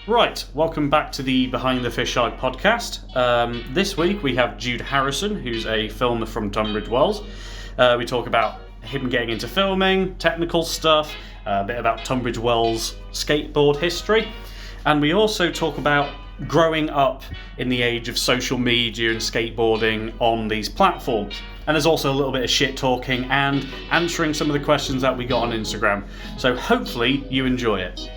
Right, welcome back to the Behind the Fisheye podcast. This week we have Jude Harrison, who's a filmer from Tunbridge Wells. We talk about him getting into filming, technical stuff, a bit about Tunbridge Wells skateboard history, and we also talk about growing up in the age of social media and skateboarding on these platforms. And there's also a little bit of shit talking and answering some of the questions that we got on Instagram. So hopefully you enjoy it.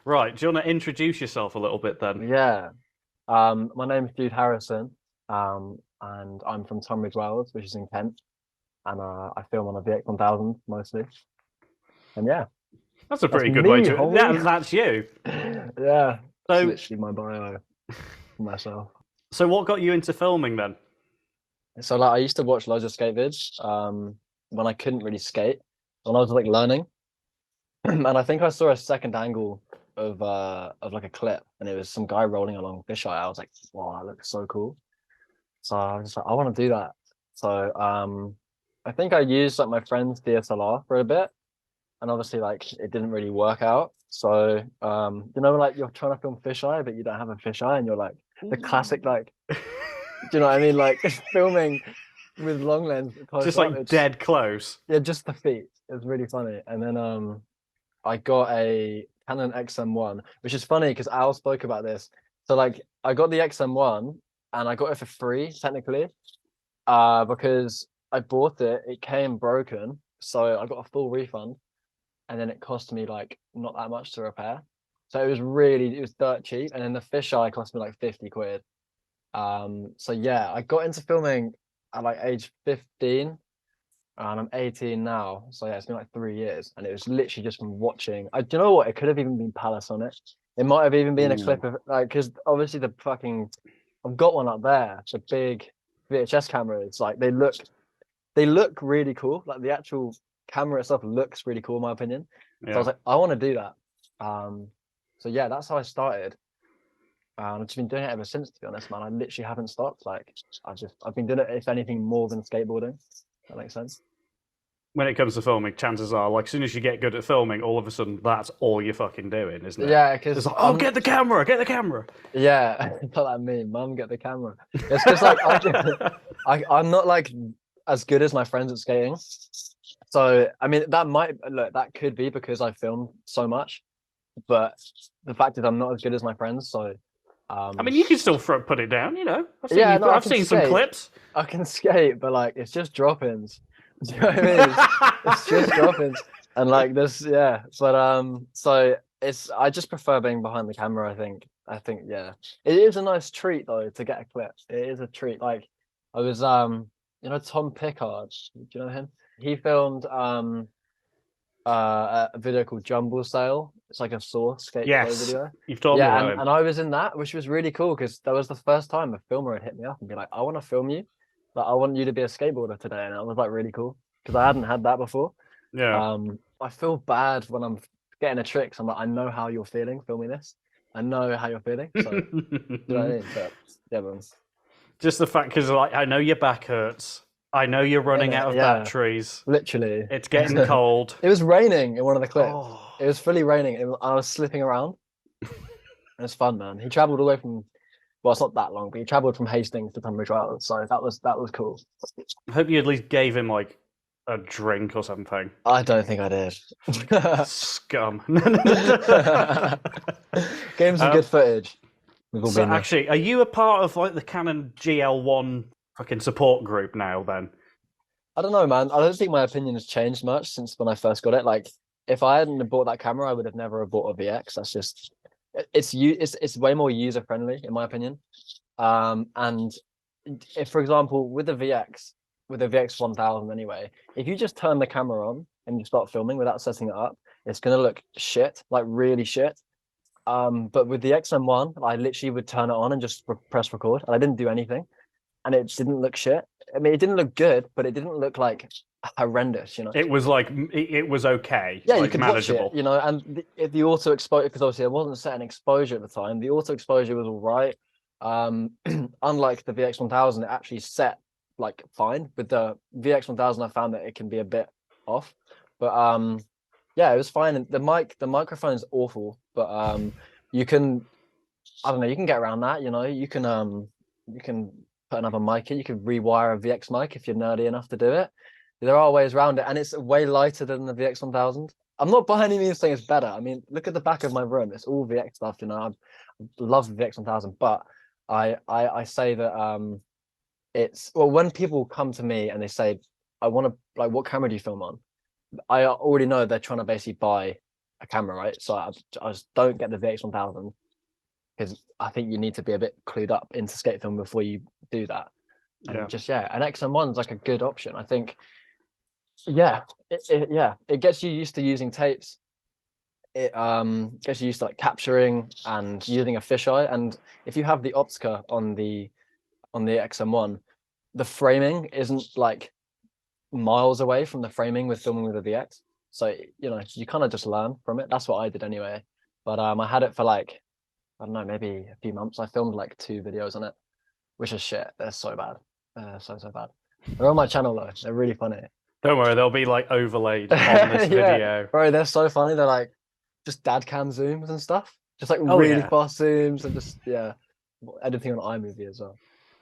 Right, do you want to introduce yourself a little bit then? Yeah. My name's Jude Harrison, and I'm from Tunbridge Wells, which is in Kent, and I film on a VX1000 mostly. And yeah, That's a pretty that's good me, way to... homie. That's you. Yeah, So, it's literally my bio for myself. so what got you into filming then? So like, I used to watch loads of skate vids when I couldn't really skate, when I was like learning, and I think I saw a second angle of like a clip, and it was some guy rolling along fisheye. I was like, wow, that looks so cool. So I was just like, I want to do that. So I think I used like my friend's DSLR for a bit, and obviously like it didn't really work out. So like you're trying to film fisheye, but you don't have a fisheye, and you're like the classic like, do you know what I mean? Like filming with long lens, Just like dead close. Yeah, just the feet. It was really funny. And then I got a Canon XM1, which is funny because Al spoke about this. So like I got the XM1 and I got it for free technically, because I bought it. It came broken, so I got a full refund, and then it cost me like not that much to repair. So it was dirt cheap, and then the fisheye cost me like 50 quid. So yeah, I got into filming at like age 15. And I'm 18 now, so yeah, it's been like 3 years, and it was literally just from watching. Do you know what? It could have even been Palace on it. It might have even been a clip of like, because obviously I've got one up there. It's a big VHS camera. It's like they look really cool. Like the actual camera itself looks really cool, in my opinion. Yeah. So I was like, I want to do that. So yeah, that's how I started. I've just been doing it ever since, to be honest, man. I literally haven't stopped. Like I've been doing it, if anything, more than skateboarding. That makes sense. When it comes to filming, chances are, like, as soon as you get good at filming, all of a sudden, that's all you're fucking doing, isn't it? Yeah, because it's like, oh, get the camera, get the camera. Yeah, not like me, mum, get the camera. It's just like I'm not like as good as my friends at skating. So I mean, that could be because I filmed so much, but the fact is, I'm not as good as my friends. So I mean, you can still put it down, you know. I've seen some skate. clips. I can skate, but like it's just drop-ins. Do you know what I mean? It's just drop-ins, and like this, yeah. But so I just prefer being behind the camera. I think yeah, it is a nice treat though to get a clip. It is a treat. Like I was Tom Pickard. Do you know him? He filmed a video called Jumble Sale. It's like a source skateboard video. You've told me about and I was in that, which was really cool because that was the first time a filmer had hit me up and be like, I want to film you. Like, I want you to be a skateboarder today. And it was like really cool because I hadn't had that before. Yeah. I feel bad when I'm getting a trick. So I'm like, I know how you're feeling filming this. I know how you're feeling. So, you know what I mean? But, yeah, man. Just the fact, because like, I know your back hurts. I know you're running out of batteries. Literally. It's getting cold. It was raining in one of the clips. Oh. It was fully raining. I was slipping around. It was fun, man. He traveled all the way from, well, it's not that long, but he traveled from Hastings to Tunbridge Wells. So that was cool. I hope you at least gave him like a drink or something. I don't think I did. Scum. Gave him some good footage. So actually, are you a part of like the Canon GL1 fucking support group now then? I don't know, man. I don't think my opinion has changed much since when I first got it. Like, if I hadn't bought that camera, I would have never have bought a VX. That's just it's way more user friendly in my opinion. And if, for example, with the VX1000 anyway, if you just turn the camera on and you start filming without setting it up, it's gonna look shit, like really shit. But with the XM1, I literally would turn it on and just press record, and I didn't do anything, and it didn't look shit. I mean, it didn't look good, but it didn't look like horrendous, you know. It was like it was okay. Yeah, like, you could manageable. watch it, you know. And the auto exposure, because obviously I wasn't setting exposure at the time. The auto exposure was all right. Unlike the VX1000, it actually set like fine. With the VX1000, I found that it can be a bit off. But yeah, it was fine. And the microphone is awful, but you can, I don't know, you can get around that. You can put another mic in. You can rewire a VX mic if you're nerdy enough to do it. There are ways around it, and it's way lighter than the VX1000. I'm not by any means saying it's better. I mean, look at the back of my room; it's all VX stuff. I love the VX1000, but I say that it's, well, when people come to me and they say, I want to, like, what camera do you film on? I already know they're trying to basically buy a camera, right? So I just don't get the VX1000, because I think you need to be a bit clued up into skate film before you do that. And an XM1 is like a good option, I think. It gets you used to using tapes. It gets you used to like capturing and using a fisheye. And if you have the Optica on the XM1, the framing isn't like miles away from the framing with filming with a VX. So you kind of just learn from it. That's what I did anyway. But I had it for like, I don't know, maybe a few months. I filmed like 2 videos on it, which is shit. They're so bad. So bad. They're on my channel though. They're really funny. Don't worry, they'll be like overlaid on this video. Bro, they're so funny. They're like just dad cam zooms and stuff. Just like really fast zooms and just editing on iMovie as well.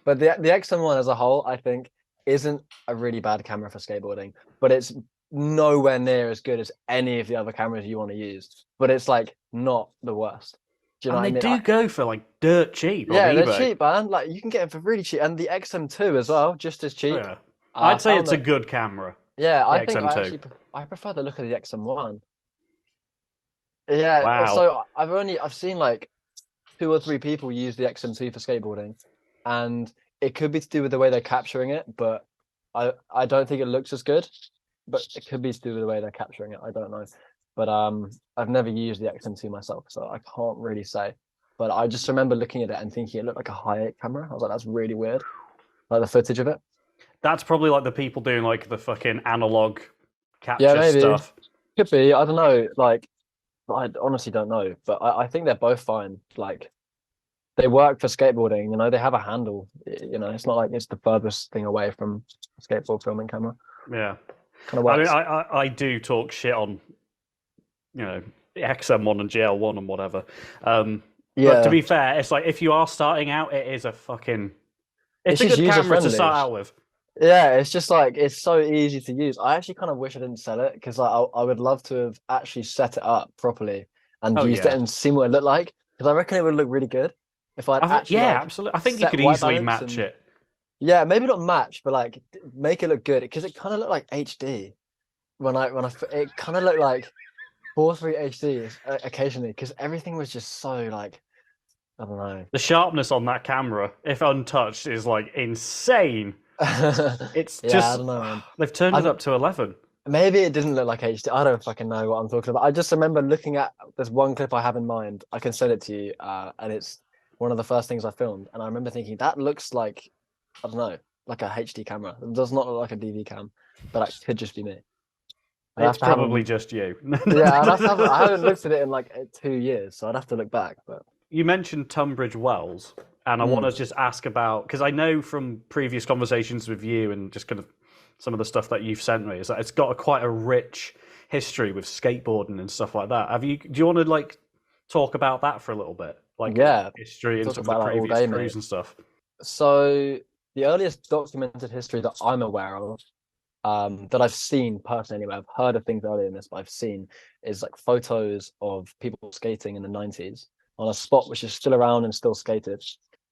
But the XM1 as a whole, I think, isn't a really bad camera for skateboarding, but it's nowhere near as good as any of the other cameras you want to use. But it's like not the worst. Do you know what I mean? They do go for like dirt cheap. Yeah, on they're eBay. cheap, man. Like you can get them for really cheap, and the XM2 as well, just as cheap. Oh, yeah. I'd say it's a good camera. Yeah, I think I prefer the look of the XM1. Yeah, wow. So I've seen like 2 or 3 people use the XM2 for skateboarding, and it could be to do with the way they're capturing it, but I don't think it looks as good. But it could be to do with the way they're capturing it. I don't know. But I've never used the XM2 myself, so I can't really say. But I just remember looking at it and thinking it looked like a high-8 camera. I was like, that's really weird. Like the footage of it. That's probably like the people doing like the fucking analog capture stuff. Could be. I don't know. Like, I honestly don't know. But I think they're both fine. Like, they work for skateboarding. They have a handle. It's not like it's the furthest thing away from a skateboard filming camera. Yeah. Kind of works. I mean, I do talk shit on, the XM1 and GL1 and whatever. But to be fair, it's like if you are starting out, it is a fucking... It's a good camera to start out with. Yeah, it's just like, it's so easy to use. I actually kind of wish I didn't sell it, because I would love to have actually set it up properly and used it and seen what it looked like, because I reckon it would look really good if I'd actually... Yeah, absolutely. I think you could easily match it. Yeah, maybe not match, but like make it look good, because it kind of looked like HD it kind of looked like 4:3 HD occasionally, because everything was just so like, I don't know. The sharpness on that camera, if untouched, is like insane. It's just, I don't know, man. They've turned it up to 11. Maybe it didn't look like HD. I don't fucking know what I'm talking about. I just remember looking at this one clip I have in mind. I can send it to you, and it's one of the first things I filmed. And I remember thinking, that looks like, I don't know, like a HD camera. It does not look like a DV cam, but that could just be me. It's probably just you. Yeah, I haven't looked at it in like 2 years, so I'd have to look back. But you mentioned Tunbridge Wells, and I want to just ask about, because I know from previous conversations with you and just kind of some of the stuff that you've sent me, is that it's got quite a rich history with skateboarding and stuff like that. Do you want to like talk about that for a little bit? Like history and some of the previous crews and stuff. So the earliest documented history that I'm aware of, that I've seen personally anyway, I've heard of things earlier in this, but I've seen, is like photos of people skating in the 90s on a spot which is still around and still skated.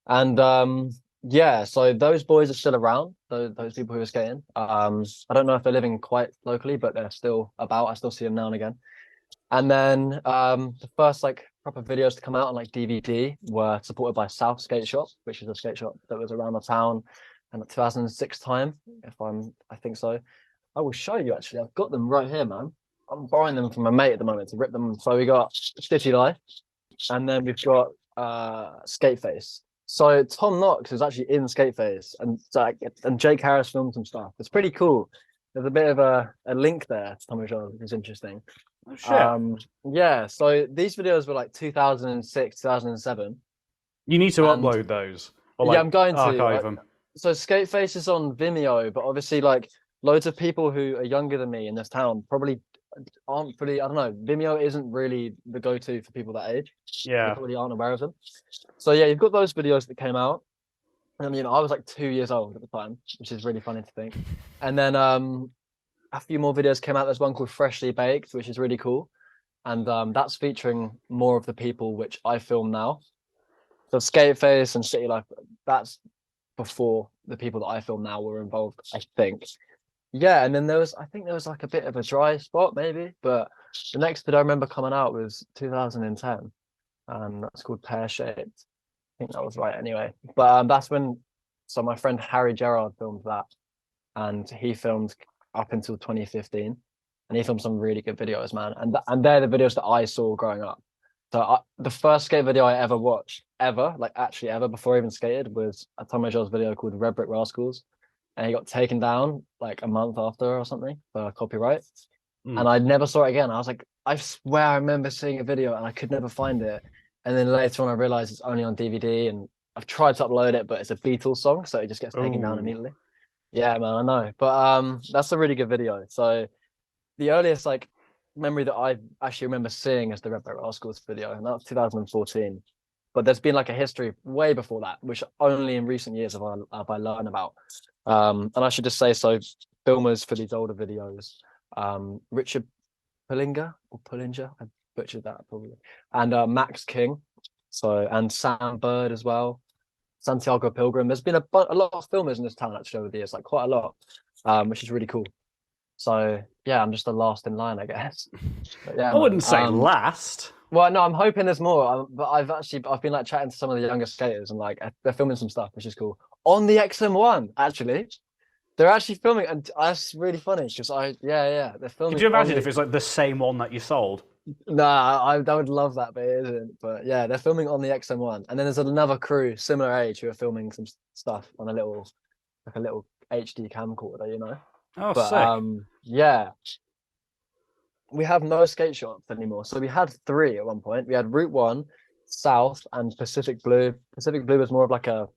And so those boys are still around, those people who are skating. I don't know if they're living quite locally, but they're still about. I still see them now and again. And then the first like proper videos to come out on like DVD were supported by South Skate Shop, which is a skate shop that was around the town in 2006 time, I think so. I will show you actually. I've got them right here, man. I'm borrowing them from my mate at the moment to rip them. So we got City Life, and then we've got Skateface. So Tom Knox is actually in Skateface, and Jake Harris filmed some stuff. It's pretty cool. There's a bit of a link there to Tunbridge Wells, which is interesting. Oh, shit. Yeah, so these videos were like 2006, 2007. You need to upload those. Or, like, I'm going to archive them. So Skateface is on Vimeo, but obviously like loads of people who are younger than me in this town probably aren't fully. I don't know. Vimeo isn't really the go-to for people that age. They Yeah. probably aren't aware of them. So yeah, you've got those videos that came out. And I was like 2 years old at the time, which is really funny to think. And then a few more videos came out. There's one called Freshly Baked, which is really cool. And that's featuring more of the people which I film now. So Skateface and City Life, that's before the people that I film now were involved, I think. Yeah, and then I think there was like a bit of a dry spot maybe, but the next video I remember coming out was 2010, and that's called Pear Shaped. I think that was right anyway. But that's when, so my friend Harry Gerard filmed that, and he filmed up until 2015, and he filmed some really good videos, man. And they're the videos that I saw growing up. So the first skate video I ever watched, ever, like actually ever, before I even skated, was a Tunbridge Wells video called Red Brick Rascals, and he got taken down like a month after or something for copyright. And I never saw it again. I was like, I swear I remember seeing a video and I could never find it. And then later on, I realized it's only on DVD, and I've tried to upload it, but it's a Beatles song, so it just gets taken down immediately. Yeah, man, I know. But that's a really good video. So the earliest like memory that I actually remember seeing is the Red Brick Rascals video, and that was 2014. But there's been like a history way before that, which only in recent years have I learned about. And I should just say, so filmers for these older videos, Richard Pullinger, I butchered that probably, and Max King, so, and Sam Bird as well, Santiago Pilgrim. There's been a lot of filmers in this town actually over the years, like quite a lot, which is really cool. So yeah, I'm just the last in line, I guess. But yeah, I wouldn't say last. Well, no, I'm hoping there's more. But I've been like chatting to some of the younger skaters, and like they're filming some stuff, which is cool. On the XM1, actually, they're actually filming, and that's really funny because they're filming. Could you imagine if it's like the same one that you sold? Nah, I would love that, but it isn't. But yeah, they're filming on the XM1, and then there's another crew similar age who are filming some stuff on a little HD camcorder, you know. Oh, But sick. yeah, we have no skate shops anymore. So we had three at one point. We had Route One, South, and Pacific Blue. Pacific Blue was more of like it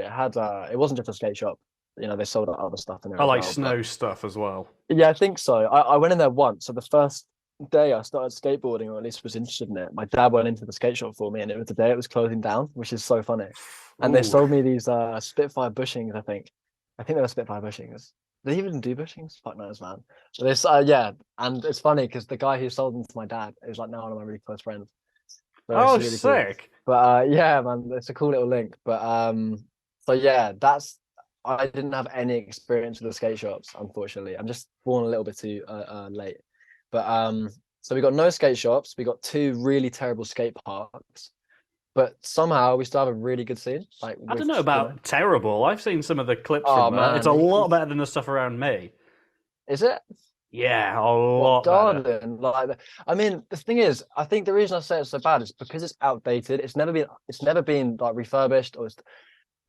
had it wasn't just a skate shop. You know, they sold other stuff in there. I as like well, snow stuff as well. yeah, I think so. I went in there once. So the first day I started skateboarding, or at least was interested in it, my dad went into the skate shop for me, and it was the day it was closing down, which is so funny. And they sold me these Spitfire bushings, I think. I think they were Spitfire bushings. Do they even do bushings? Fuck knows, man. But this, yeah, and it's funny because the guy who sold them to my dad is like now one of my really close friends. So Oh, really cool. sick. But yeah, man, it's a cool little link. But so yeah, I didn't have any experience with the skate shops, unfortunately. I'm just born a little bit too late. But so we got no skate shops. We got two really terrible skate parks. But somehow we still have a really good scene. Like, I don't know about terrible. I've seen some of the clips Oh, from there. man. It's a lot better than the stuff around me. Is it? Yeah, a lot better. Garden, like, I mean, the thing is, I think the reason I say it's so bad is because it's outdated. It's never been like refurbished, or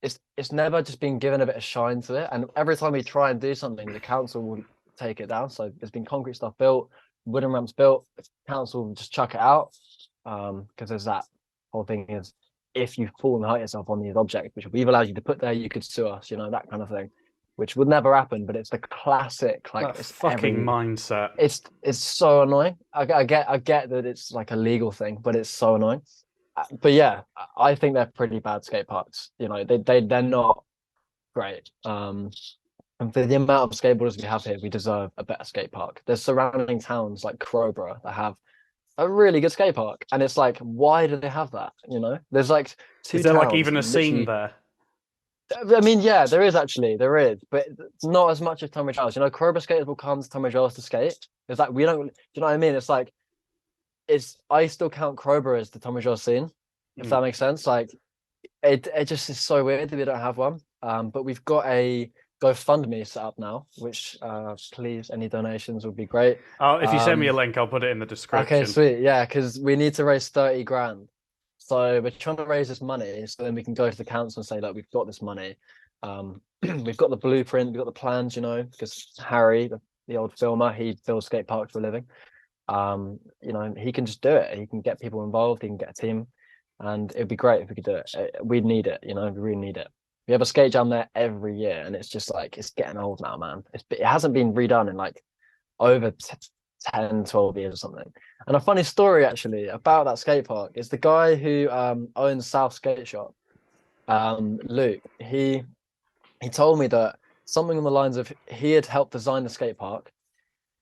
it's never just been given a bit of shine to it. And every time we try and do something, the council will take it down. So there's been concrete stuff built, wooden ramps built. The council will just chuck it out, because there's that whole thing is, if you fall and hurt yourself on these objects, which we've allowed you to put there, you could sue us, you know, that kind of thing, which would never happen. But it's the classic, like, That it's fucking mindset. It's so annoying. I get that it's like a legal thing, but it's so annoying. But yeah, I think they're pretty bad skate parks. You know, they're not great. And for the amount of skateboarders we have here, we deserve a better skate park. There's surrounding towns like Crowborough that have a really good skate park, and it's like, why do they have that? You know, there's like two. Is there like towns even a scene there? I mean, yeah, there is, but it's not as much as Tunbridge Wells. You know, Crowborough skaters will come to Tunbridge Wells to skate. It's like, we don't. Do you know what I mean? It's like, I still count Crowborough as the Tunbridge Wells scene, if that makes sense. Like, it just is so weird that we don't have one. But we've got a GoFundMe set up now, which please, any donations would be great. Oh, if you send me a link, I'll put it in the description. Okay, sweet. Yeah, because we need to raise 30 grand. So we're trying to raise this money, so then we can go to the council and say, look, we've got this money. We've got the blueprint, we've got the plans, you know, because Harry, the old filmer, he builds skate parks for a living. You know, he can just do it. He can get people involved, he can get a team, and it'd be great if we could do it. We'd need it, you know, we really need it. We have a skate jam there every year, and it's just like it's getting old now, man. It hasn't been redone in like over 10, 12 years or something. And a funny story actually about that skate park is the guy who owns South Skate Shop, Luke. He told me that something on the lines of he had helped design the skate park,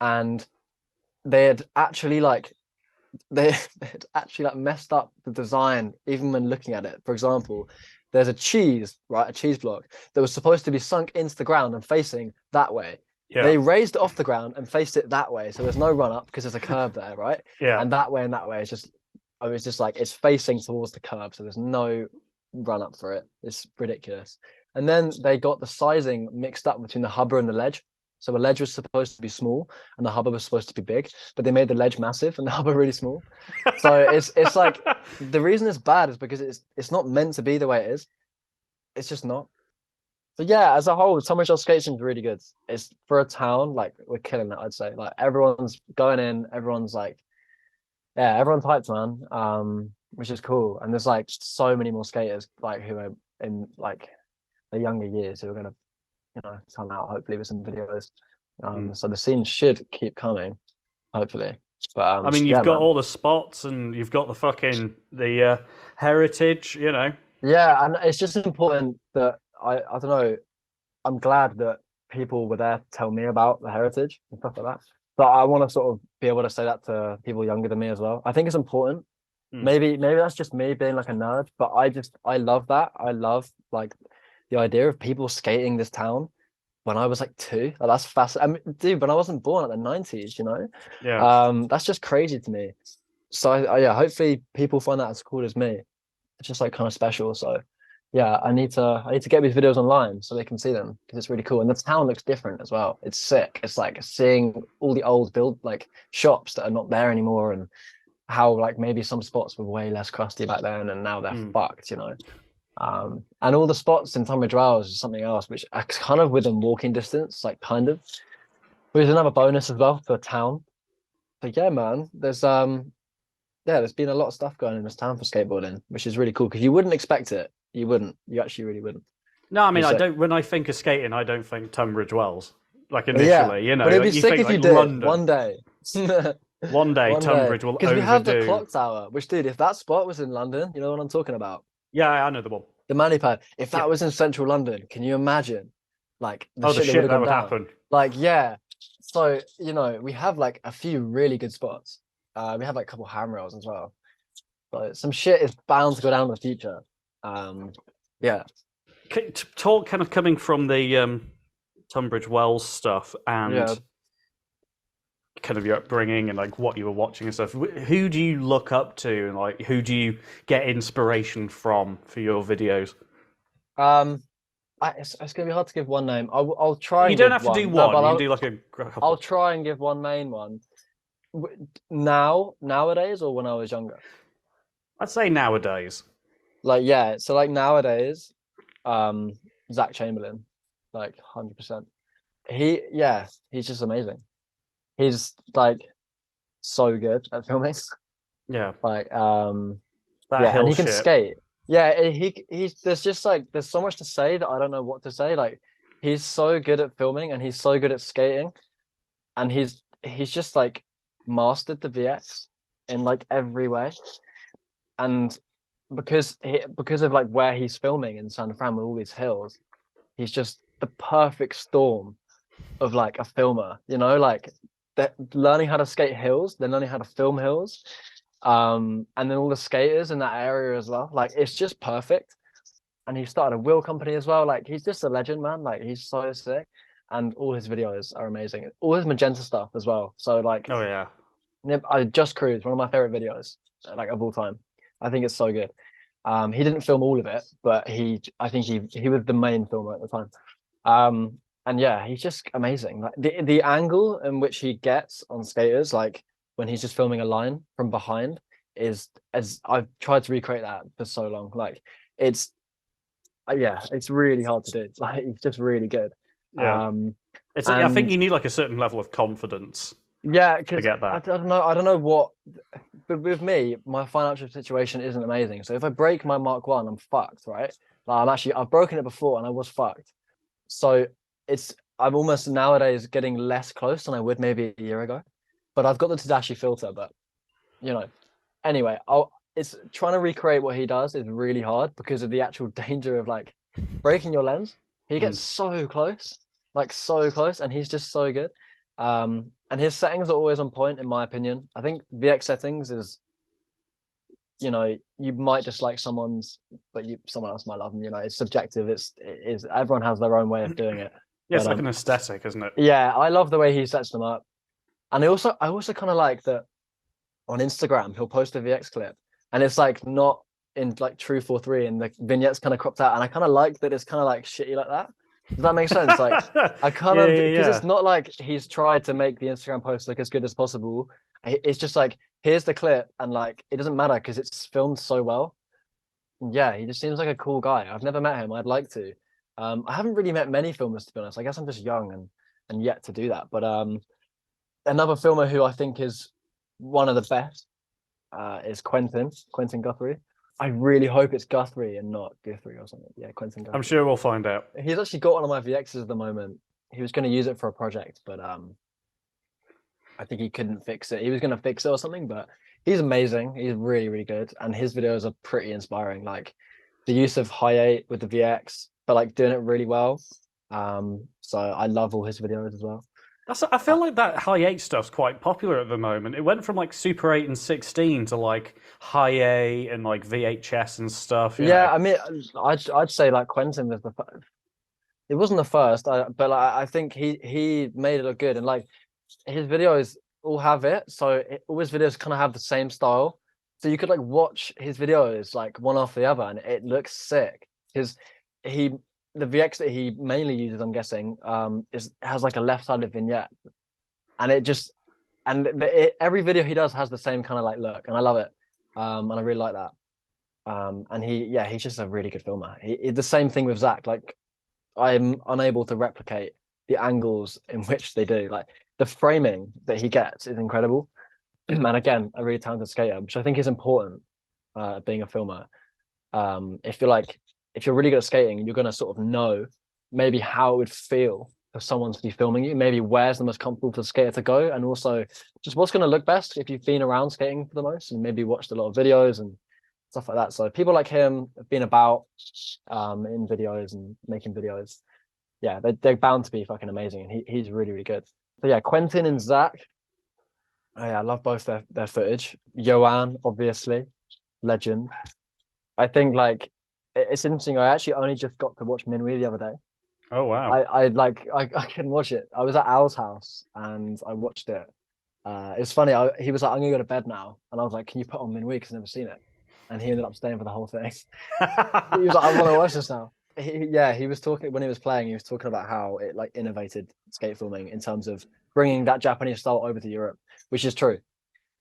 and they had actually like they had actually like messed up the design even when looking at it. For example, there's a cheese block that was supposed to be sunk into the ground and facing that way. Yeah. They raised it off the ground and faced it that way, so there's no run up because there's a curb there, right? Yeah. And that way it's just, I was just like, it's facing towards the curb, so there's no run up for it. It's ridiculous. And then they got the sizing mixed up between the hubber and the ledge. So the ledge was supposed to be small and the hubber was supposed to be big, but they made the ledge massive and the hubber really small. So it's like, the reason it's bad is because it's not meant to be the way it is. It's just not. But yeah, as a whole, Tunbridge Wells skate scene is really good. It's for a town, like we're killing it, I'd say. Like everyone's going in, everyone's like, yeah, everyone's hyped, man. Which is cool. And there's like so many more skaters like who are in like the younger years who are gonna, come out hopefully with some videos. So the scene should keep coming, hopefully. But I mean, you've got all the spots and you've got the heritage, Yeah, and it's just important that I don't know. I'm glad that people were there to tell me about the heritage and stuff like that. But I want to sort of be able to say that to people younger than me as well. I think it's important. Maybe that's just me being like a nerd, but I love that. I love like the idea of people skating this town when I was like 2. Like, that's fascinating. I mean, dude, when I wasn't born at the 90s, Yeah. that's just crazy to me. So yeah, hopefully people find that as cool as me. It's just like kind of special. So yeah, I need to get these videos online so they can see them because it's really cool. And the town looks different as well. It's sick. It's like seeing all the old like shops that are not there anymore, and how like maybe some spots were way less crusty back then and now they're fucked, and all the spots in Tunbridge Wells is something else which are kind of within walking distance, like kind of, which is another bonus as well for a town. But yeah, man, there's been a lot of stuff going in this town for skateboarding, which is really cool because you wouldn't expect it. You actually really wouldn't. No, I mean, I don't. When I think of skating, I don't think Tunbridge Wells. Like initially, But it'd be you sick think if you like did London. one day. One day, Tunbridge will because overdo. we have the clock tower, which, dude, if that spot was in London, you know what I'm talking about? Yeah, I know the one. The Manipad. If that was in central London, can you imagine? Like the shit that would happen. Like, yeah. So we have like a few really good spots. We have like a couple handrails as well. But some shit is bound to go down in the future. Yeah. Talk kind of coming from the Tunbridge Wells stuff and kind of your upbringing and like what you were watching and stuff. Who do you look up to and like who do you get inspiration from for your videos? It's gonna be hard to give one name. I'll try. You don't have to do one. You can do like a couple. I'll try and give one main one. Nowadays, or when I was younger? I'd say nowadays. Like, yeah, so like nowadays, Zach Chamberlain, like 100%. He's just amazing. He's like so good at filming. Yeah. Like and he can skate. Yeah, he's there's so much to say that I don't know what to say. Like, he's so good at filming and he's so good at skating, and he's just like mastered the VX in like every way. And because of like where he's filming in San Fran with all these hills, he's just the perfect storm of like a filmer, like learning how to skate hills, then learning how to film hills, and then all the skaters in that area as well. Like, it's just perfect. And he started a wheel company as well. Like, he's just a legend, man. Like, he's so sick, and all his videos are amazing. All his magenta stuff as well. So like, oh yeah, I Just Cruise, one of my favorite videos like of all time. I think it's so good. He didn't film all of it, but I think he was the main filmer at the time. And yeah, he's just amazing. Like the angle in which he gets on skaters, like when he's just filming a line from behind, is, as I've tried to recreate that for so long. Like, it's really hard to do. Like, he's just really good. Yeah. I think you need like a certain level of confidence. Yeah, because to get that. I don't know what. But with me, my financial situation isn't amazing. So if I break my Mark 1, I'm fucked, right? Like, I've broken it before and I was fucked. So I'm almost nowadays getting less close than I would maybe a year ago. But I've got the Tadashi filter, but anyway, it's trying to recreate what he does is really hard because of the actual danger of like breaking your lens. He gets so close, like so close, and he's just so good. And his settings are always on point, in my opinion. I think VX settings is, you might dislike someone's, but someone else might love them. It's subjective. It is everyone has their own way of doing it. Yeah, it's like an aesthetic, isn't it? Yeah, I love the way he sets them up, and I also kind of like that. On Instagram, he'll post a VX clip, and it's like not in like true 4:3, and the vignette's kind of cropped out, and I kind of like that it's kind of like shitty like that. Does that make sense? Like I kind of because it's not like he's tried to make the Instagram post look as good as possible. It's just like here's the clip, and like it doesn't matter because it's filmed so well. Yeah, he just seems like a cool guy. I've never met him. I'd like to. I haven't really met many filmers, to be honest. I guess I'm just young and yet to do that. But another filmer who I think is one of the best is Quentin Guthrie. I really hope it's Guthrie and not Guthrie or something. Yeah, Quentin Guthrie. I'm sure we'll find out. He's actually got one of my VXs at the moment. He was going to use it for a project, but I think he couldn't fix it. He was going to fix it or something, but he's amazing. He's really, really good. And his videos are pretty inspiring. Like the use of high 8 with the VX, but like doing it really well. So I love all his videos as well. I feel like that high 8 stuff's quite popular at the moment. It went from like Super 8 and 16 to like high A and like VHS and stuff. Yeah, I mean, I'd say like Quentin was it wasn't the first, but like, I think he made it look good, and like his videos all have it. So all his videos kind of have the same style, so you could like watch his videos like one after the other, and it looks sick. The VX that he mainly uses, I'm guessing, has like a left-sided vignette, and every video he does has the same kind of like look, and I love it, and I really like that. And he's just a really good filmer. The same thing with Zach. Like I'm unable to replicate the angles in which they do. Like the framing that he gets is incredible, and again, a really talented skater, which I think is important being a filmer. If you're really good at skating, you're going to sort of know maybe how it would feel for someone to be filming you, maybe where's the most comfortable for the skater to go, and also just what's going to look best if you've been around skating for the most and maybe watched a lot of videos and stuff like that. So people like him have been about in videos and making videos. Yeah, they're bound to be fucking amazing, and he's really, really good. So yeah, Quentin and Zach. Oh, yeah, I love both their footage. Joanne, obviously, legend. I think like it's interesting. I actually only just got to watch Minwee the other day. Oh wow! I couldn't watch it. I was at Al's house and I watched it. It's funny. He was like, "I'm gonna go to bed now," and I was like, "Can you put on Minwee? Because I've never seen it." And he ended up staying for the whole thing. He was like, "I want to watch this now." He was talking when he was playing. He was talking about how it like innovated skate filming in terms of bringing that Japanese style over to Europe, which is true.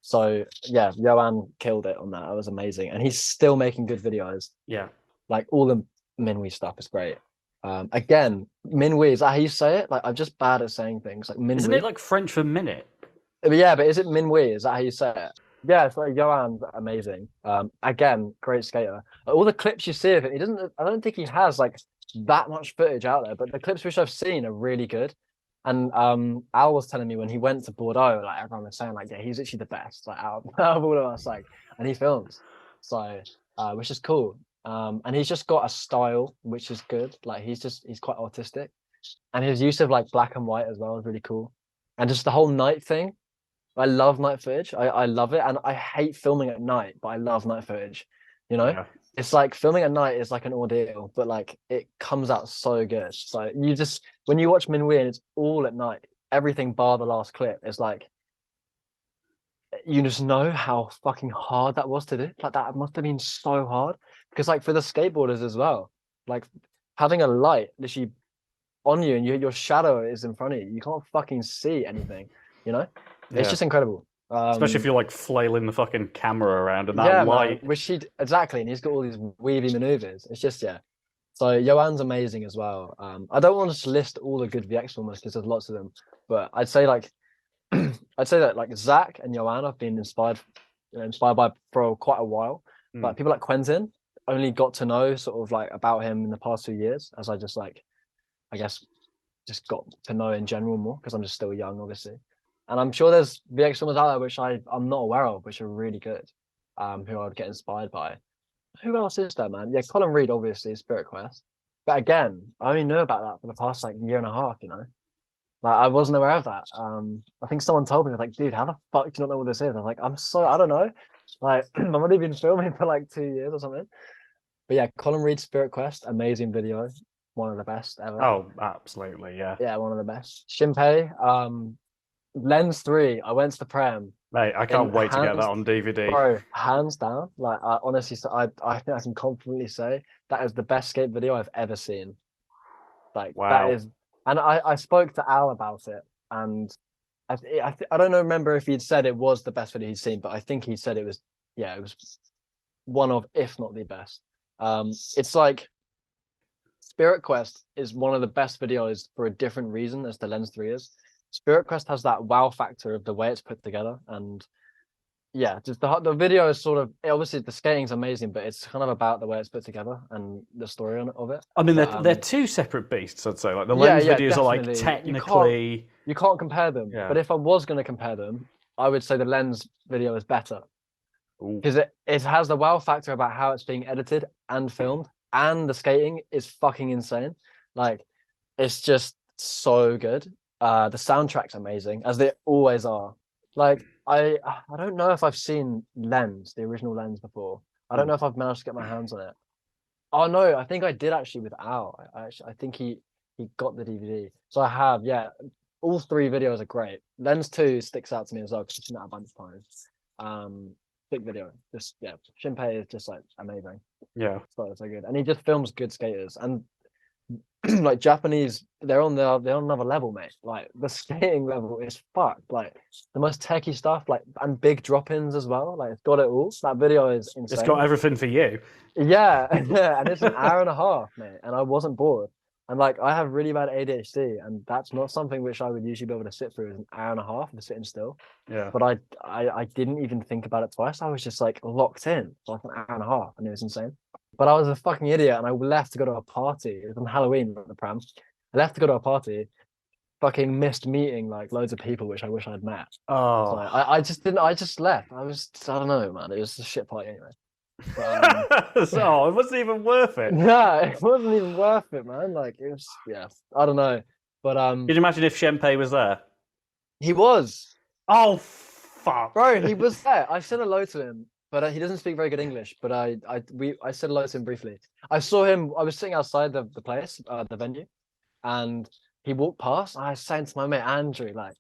So yeah, Johan killed it on that. It was amazing, and he's still making good videos. Yeah, like all the Minwee stuff is great. Again, Minwee, is that how you say it? Like I'm just bad at saying things. Like Minwee. Isn't it like French for minute? Yeah, but is it Minwee? Is that how you say it? Yeah, it's like Johan's amazing. Again, great skater. All the clips you see of it, I don't think he has like that much footage out there, but the clips which I've seen are really good. And Al was telling me when he went to Bordeaux, like everyone was saying, like, yeah, he's actually the best, like out of all of us, like, and he films, so which is cool. And he's just got a style which is good. Like he's quite artistic, and his use of like black and white as well is really cool. And just the whole night thing. I love night footage. I love it, and I hate filming at night, but I love night footage. Yeah. It's like filming at night is like an ordeal, but like it comes out so good. So when you watch Minwee and it's all at night, everything bar the last clip is like you just know how fucking hard that was to do. Like that must have been so hard because like for the skateboarders as well, like having a light literally on you and your shadow is in front of you, you can't fucking see anything. It's just incredible. Especially if you're like flailing the fucking camera around and that light. Man, exactly, and he's got all these weavy maneuvers. It's just So Johan's amazing as well. I don't want to just list all the good VX filmers because there's lots of them, but I'd say that like Zach and Johan have been inspired by for quite a while. But people like Quentin, only got to know sort of like about him in the past 2 years, as I just like, I guess, just got to know in general more because I'm just still young, obviously. And I'm sure there's VX filmers out there which I'm not aware of, which are really good, who I would get inspired by. Who else is there, man? Yeah, Colin Reed, obviously, Spirit Quest. But again, I only knew about that for the past like year and a half, you know? Like I wasn't aware of that. I think someone told me, like, dude, how the fuck do you not know what this is? I'm like, I don't know. Like, I've only been filming for like 2 years or something. But yeah, Colin Reed, Spirit Quest, amazing video. One of the best ever. Oh, absolutely, yeah. Yeah, one of the best. Shinpei, Lens 3, I went to the Prem. Mate, I can't wait to get that on DVD. Bro, hands down. Like I honestly, I think I can confidently say that is the best skate video I've ever seen. Like Wow. that is, and I spoke to Al about it, and I don't know, remember if he'd said it was the best video he'd seen, but I think he said it was, yeah, it was one of, if not the best. It's like Spirit Quest is one of the best videos for a different reason as the Lens 3 is. Spirit Quest has that wow factor of the way it's put together, and yeah, just the video is sort of, obviously the skating's amazing, but it's kind of about the way it's put together and the story of it. I mean, But, they're two separate beasts, I'd say. Like the Lens videos are like definitely. technically, you can't compare them. Yeah. But if I was going to compare them, I would say the Lens video is better because it has the wow factor about how it's being edited and filmed, and the skating is fucking insane. Like it's just so good. The soundtrack's amazing, as they always are. Like I don't know if I've seen Lens, the original Lens, before. I don't know if I've managed to get my hands on it. Oh no, I think I did actually with Al. I think he got the DVD. So I have, yeah. All three videos are great. Lens 2 sticks out to me as well because I've seen that a bunch of times. Big video. Just yeah, Shinpei is just like amazing. Yeah. So good. And he just films good skaters. And like Japanese, they're on another level, mate. Like the skating level is fucked. Like the most techie stuff, like, and big drop-ins as well. Like it's got it all. That video is insane. It's got everything for you. Yeah, yeah, and it's an hour and a half, mate. And I wasn't bored. And like I have really bad ADHD, and that's not something which I would usually be able to sit through, is an hour and a half of sitting still. Yeah. But I didn't even think about it twice. I was just like locked in for like an hour and a half, and it was insane. But I was a fucking idiot, and I left to go to a party. It was on Halloween at the Pram. I left to go to a party, fucking missed meeting like loads of people which I wish I'd met. Oh. So I just didn't. I just left. I don't know, man. It was a shit party anyway. But, so it wasn't even worth it. No, it wasn't even worth it, man. Like it was, yeah. I don't know, but Could you imagine if Shinpei was there? he was. Oh fuck, bro. He was there. I said hello to him, but he doesn't speak very good English. But I said hello to him briefly. I saw him. I was sitting outside the place, the venue, and he walked past. And I was saying to my mate Andrew, like,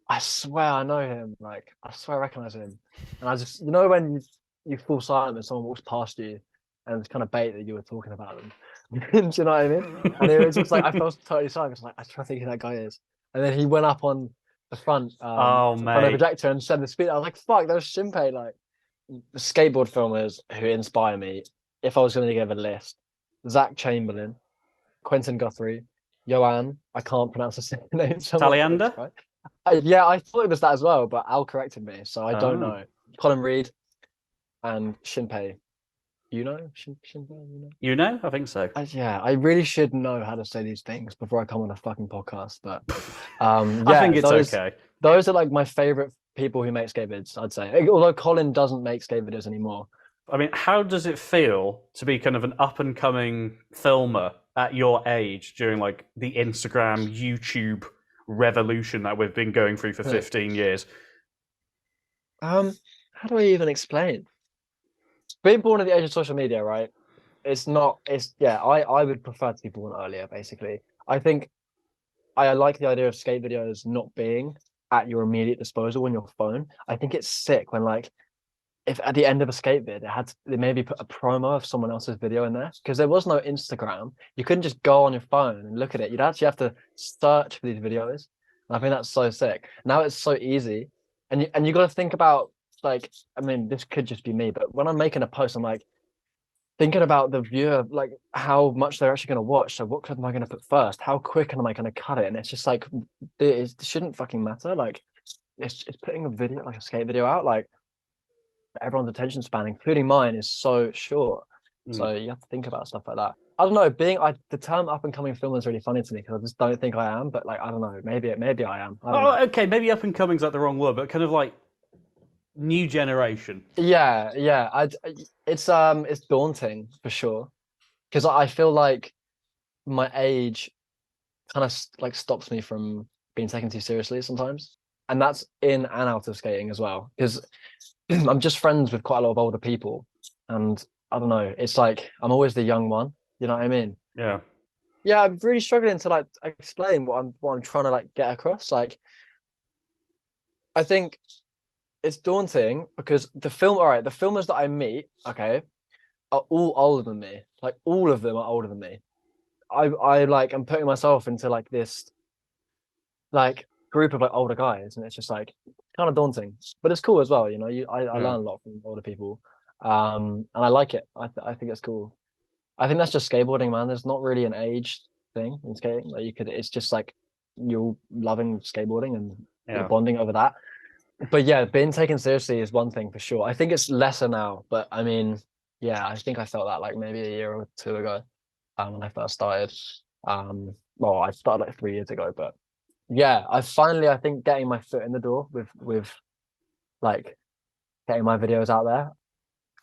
I swear I know him. Like, I swear I recognize him. And I just, you know, when you fall silent when someone walks past you, and it's kind of bait that you were talking about them. Do you know what I mean? And it was just like I felt totally silent. It's like I try to think who that guy is. And then he went up on the front, front of the projector and said the speed. I was like, "Fuck, that was Shinpei." Like the skateboard filmers who inspire me. If I was going to give a list, Zach Chamberlain, Quentin Guthrie, Joanne. I can't pronounce his name. Taliander? Right? Yeah, I thought it was that as well, but Al corrected me, so I don't know. Colin Reed and Shinpei. Shinpei, you know? I think so. Yeah, I really should know how to say these things before I come on a fucking podcast. But yeah, I think it's okay. Those are like my favorite people who make skate vids, I'd say. Although Colin doesn't make skate videos anymore. I mean, how does it feel to be kind of an up and coming filmer at your age during like the Instagram, YouTube revolution that we've been going through for 15 years? How do I even explain? Being born at the age of social media, right? I would prefer to be born earlier, basically. I think I like the idea of skate videos not being at your immediate disposal on your phone. I think it's sick when, like, if at the end of a skate vid, they maybe put a promo of someone else's video in there, because there was no Instagram. You couldn't just go on your phone and look at it. You'd actually have to search for these videos. And I think that's so sick. Now it's so easy. And you got to think about, like, I mean, this could just be me, but when I'm making a post, I'm like thinking about the viewer, like how much they're actually going to watch. So what clip am I going to put first? How quick am I going to cut it? And it's just like, it shouldn't fucking matter. Like it's putting a video, like a skate video out, like everyone's attention span, including mine, is so short. So you have to think about stuff like that. I don't know. The term up and coming filmer is really funny to me because I just don't think I am. But like, I don't know. Maybe I am. I don't know. Okay, maybe up and coming's like the wrong word, but kind of like new generation. Yeah, yeah. It's daunting for sure because I feel like my age kind of like stops me from being taken too seriously sometimes, and that's in and out of skating as well. Because I'm just friends with quite a lot of older people, and I don't know. It's like I'm always the young one. You know what I mean? Yeah. Yeah, I'm really struggling to like explain what I'm trying to like get across. Like, I think it's daunting because the filmers that I meet, okay, are all older than me. Like all of them are older than me. I like I'm putting myself into like this like group of like older guys, and it's just like kind of daunting, but it's cool as well. You know, I learn a lot from older people, and I like it. I think it's cool. I think that's just skateboarding, man. There's not really an age thing in skating. Like you could, it's just like you're loving skateboarding and you're bonding over that. But yeah, being taken seriously is one thing for sure. I think it's lesser now, but I mean, yeah, I think I felt that like maybe a year or two ago, when I first started. Well, I started like 3 years ago, but yeah, I think getting my foot in the door with like getting my videos out there.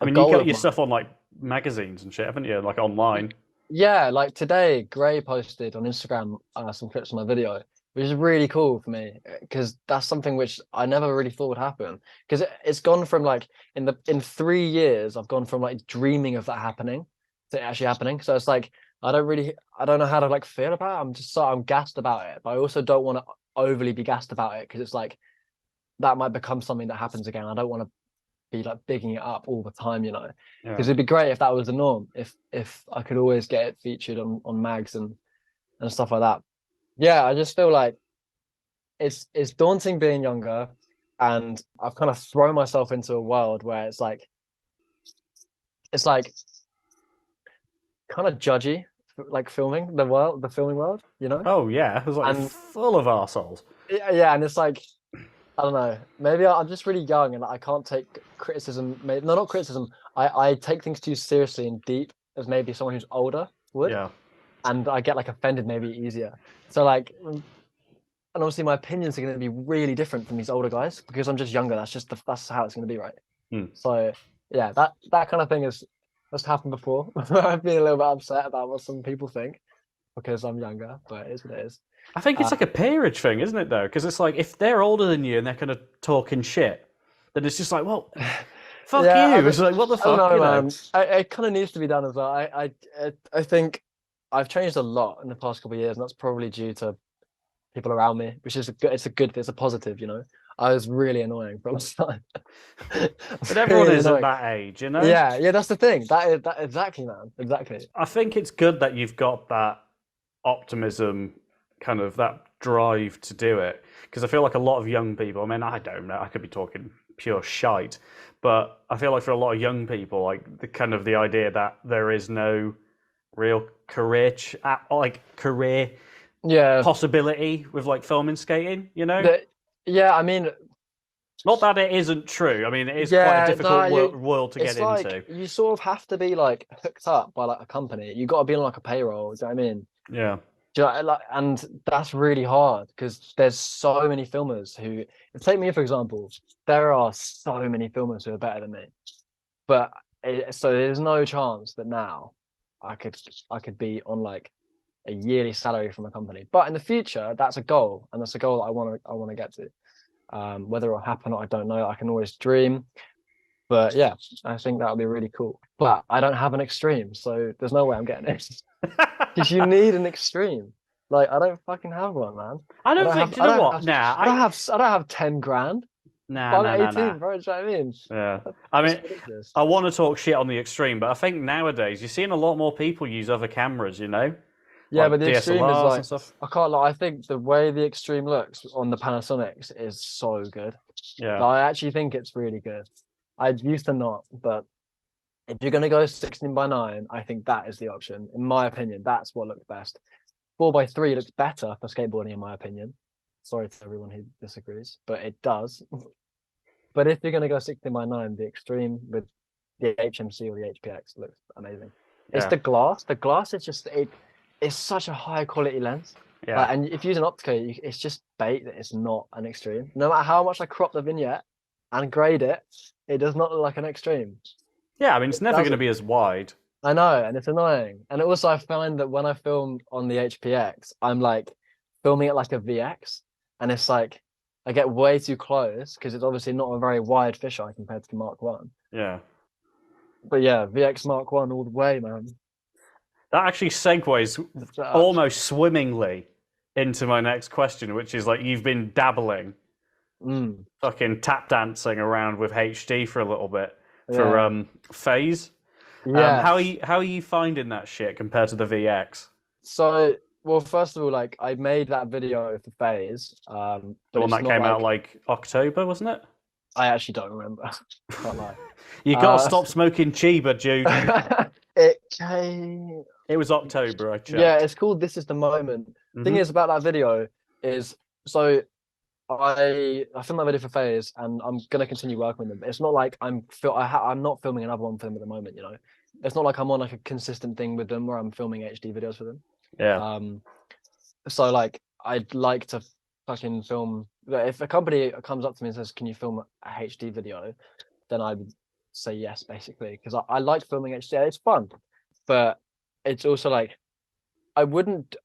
I A mean, you goal got of your mine. stuff on like magazines and shit, haven't you? Like online. Yeah, like today, Gray posted on Instagram some clips of my video, which is really cool for me because that's something which I never really thought would happen. Because it's gone from like in 3 years, I've gone from like dreaming of that happening to it actually happening. So it's like I don't know how to like feel about it. I'm gassed about it, but I also don't want to overly be gassed about it because it's like that might become something that happens again. I don't want to be like bigging it up all the time, you know, Yeah. because it'd be great if that was the norm. If I could always get it featured on mags and stuff like that. Yeah, I just feel like it's daunting being younger, and I've kind of thrown myself into a world where it's like kind of judgy, like the filming world, you know, Oh yeah, it was like and full of arseholes. yeah, and it's like I don't know. Maybe I'm just really young and I can't take criticism. Maybe, no, not criticism. I take things too seriously and deep as maybe someone who's older would, Yeah. and I get like offended maybe easier. So like, and obviously my opinions are going to be really different from these older guys because I'm just younger. That's how it's going to be, right? Hmm. So yeah, that kind of thing has happened before. I've been a little bit upset about what some people think because I'm younger, but it is what it is. I think it's like a peerage thing, isn't it? Though, because it's like if they're older than you and they're kind of talking shit, then it's just like, well, fuck Yeah, you. It's like, what the I don't fuck, know, you know? man. It kind of needs to be done as well. I think I've changed a lot in the past couple of years, and that's probably due to people around me, which is it's a positive, you know. I was really annoying for a long time. I was But everyone really is at annoying. that age, you know. Yeah, yeah, that's the thing. That exactly, man. Exactly. I think it's good that you've got that optimism, kind of that drive to do it. Because I feel like a lot of young people, I mean, I don't know, I could be talking pure shite, but I feel like for a lot of young people, like the idea that there is no real career Yeah. possibility with like filming skating, you know? Yeah, I mean, Not that it isn't true. I mean, it is quite a yeah, no, difficult world to it's get like into. you sort of have to be like hooked up by like a company. You got to be on like a payroll. Do you know what I mean? Yeah. Do you know, like, and that's really hard because there's so many filmers who take me for example. There are so many filmers who are better than me, but so there's no chance that now I could I could be on like a yearly salary from a company. But in the future, that's a goal, and that's a goal that I want to get to. Whether it'll happen or I don't know. I can always dream, but yeah, I think that would be really cool. But I don't have an extreme, so there's no way I'm getting it. Because you need an extreme. Like I don't fucking have one, man. I I don't don't think. have. Do you know what? I don't have 10 grand. Nah, But nah, I'm nah, 18, nah. bro. Do you know what I mean? Yeah. I That's mean, ridiculous. I want to talk shit on the extreme, but I think nowadays you're seeing a lot more people use other cameras, you know, Yeah, but like the extreme is DSLRs and like stuff. I can't lie. I think the way the extreme looks on the Panasonics is so good. Yeah. I actually think it's really good. I used to not, but if you're gonna go 16:9, I think that is the option. In my opinion, that's what looks best. 4:3 looks better for skateboarding, in my opinion. Sorry to everyone who disagrees, but it does. But if you're gonna go 16:9, the extreme with the HMC or the HPX looks amazing. It's Yeah. the glass. The glass is just it's such a high quality lens. Yeah. Like, and if you use an Optica, it's just bait that it's not an Xtreme. No matter how much I crop the vignette and grade it, it does not look like an Xtreme. Yeah, I mean, it's never going to be as wide. I know, and it's annoying. And also, I find that when I film on the HPX, I'm like filming it like a VX, and it's like I get way too close because it's obviously not a very wide fisheye compared to the Mark One. Yeah. But yeah, VX Mark One all the way, man. That actually segues almost swimmingly into my next question, which is like you've been dabbling, fucking tap dancing around with HD for a little bit for phase. Yeah. How are you finding that shit compared to the VX? So, well, first of all, like I made that video for phase. The one that came out like October, wasn't it? I actually don't remember. Can't lie. You gotta stop smoking Chiba, Jude. It came. It was October, I checked. Yeah, it's called This Is the Moment. Thing is about that video is so I filmed that video for phase and I'm gonna continue working with them. It's not like I'm not filming another one for them at the moment, you know. It's not like I'm on like a consistent thing with them where I'm filming HD videos for them. Yeah. So like I'd like to fucking film. If a company comes up to me and says, "Can you film a HD video?" then I would say yes, basically, because I like filming HD. It's fun, but it's also like I wouldn't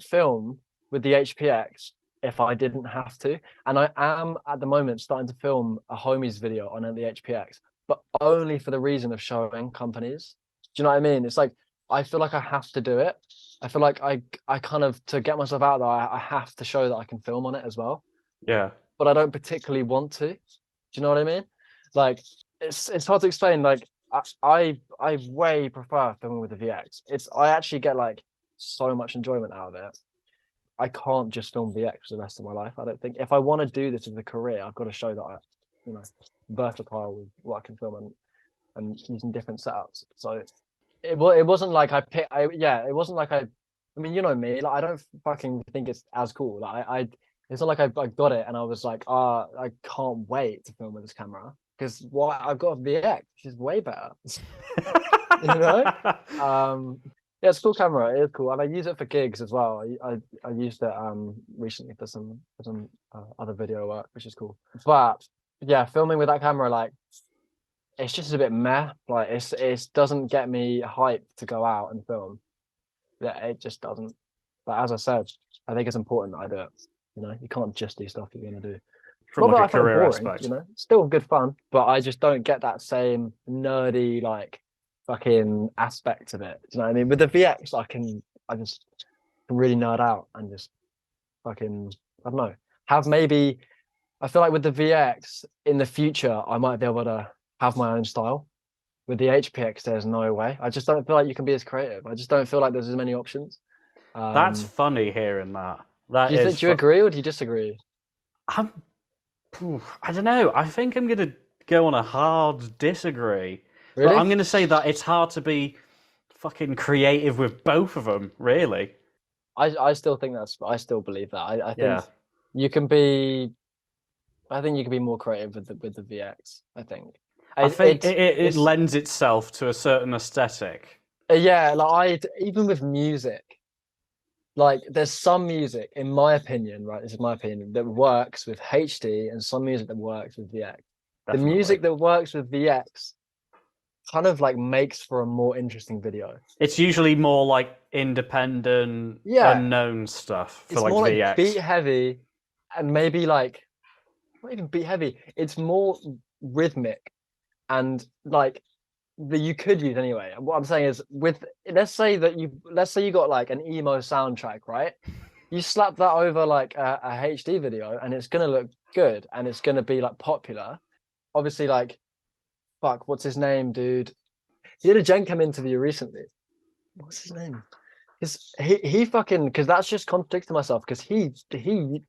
film with the HPX if I didn't have to. And I am at the moment starting to film a homies video on the HPX, but only for the reason of showing companies. Do you know what I mean? It's like I feel like I have to do it. I feel like I kind of, to get myself out there, I have to show that I can film on it as well. Yeah. But I don't particularly want to. Do you know what I mean? Like it's hard to explain. Like I way prefer filming with the VX. I actually get like so much enjoyment out of it. I can't just film VX for the rest of my life. I don't think if I want to do this as a career, I've got to show that I, you know, versatile with what I can film and using different setups. So it wasn't like it wasn't like I mean, you know me, like I don't fucking think it's as cool. Like it's not like I got it and I was like, I can't wait to film with this camera because I've got a VX, which is way better. You know? Yeah, it's a cool camera. It is cool, and I use it for gigs as well. I used it recently for some other video work, which is cool. But yeah, filming with that camera, like it's just a bit meh. Like it doesn't get me hyped to go out and film. Yeah, it just doesn't. But as I said, I think it's important that I do it. You know, you can't just do stuff you're gonna do. From like a career aspect, you know, still good fun, but I just don't get that same nerdy like fucking aspect of it. Do you know what I mean? With the VX, I just can really nerd out and just fucking, I don't know, I feel like with the VX in the future, I might be able to have my own style. With the HPX, there's no way. I just don't feel like you can be as creative. I just don't feel like there's as many options. That's funny hearing that. Do you agree or do you disagree? I don't know. I think I'm going to go on a hard disagree. Really? But I'm going to say that it's hard to be fucking creative with both of them, really. I still think I still believe that. I think you can be more creative with the VX, I think. I think it lends itself to a certain aesthetic. Yeah, like even with music, like there's some music, in my opinion, right? This is my opinion, that works with HD and some music that works with VX. Definitely. The music that works with VX kind of like makes for a more interesting video. It's usually more like independent, unknown stuff for it's like more VX. Like beat heavy and maybe like not even beat heavy. It's more rhythmic and like that you could use anyway. And what I'm saying is let's say you got like an emo soundtrack, right? You slap that over like a HD video and it's gonna look good and it's gonna be like popular. Obviously, like fuck, what's his name, dude? He did a Gen Chem interview recently. What's his name? Because he fucking, because that's just contradicting myself because he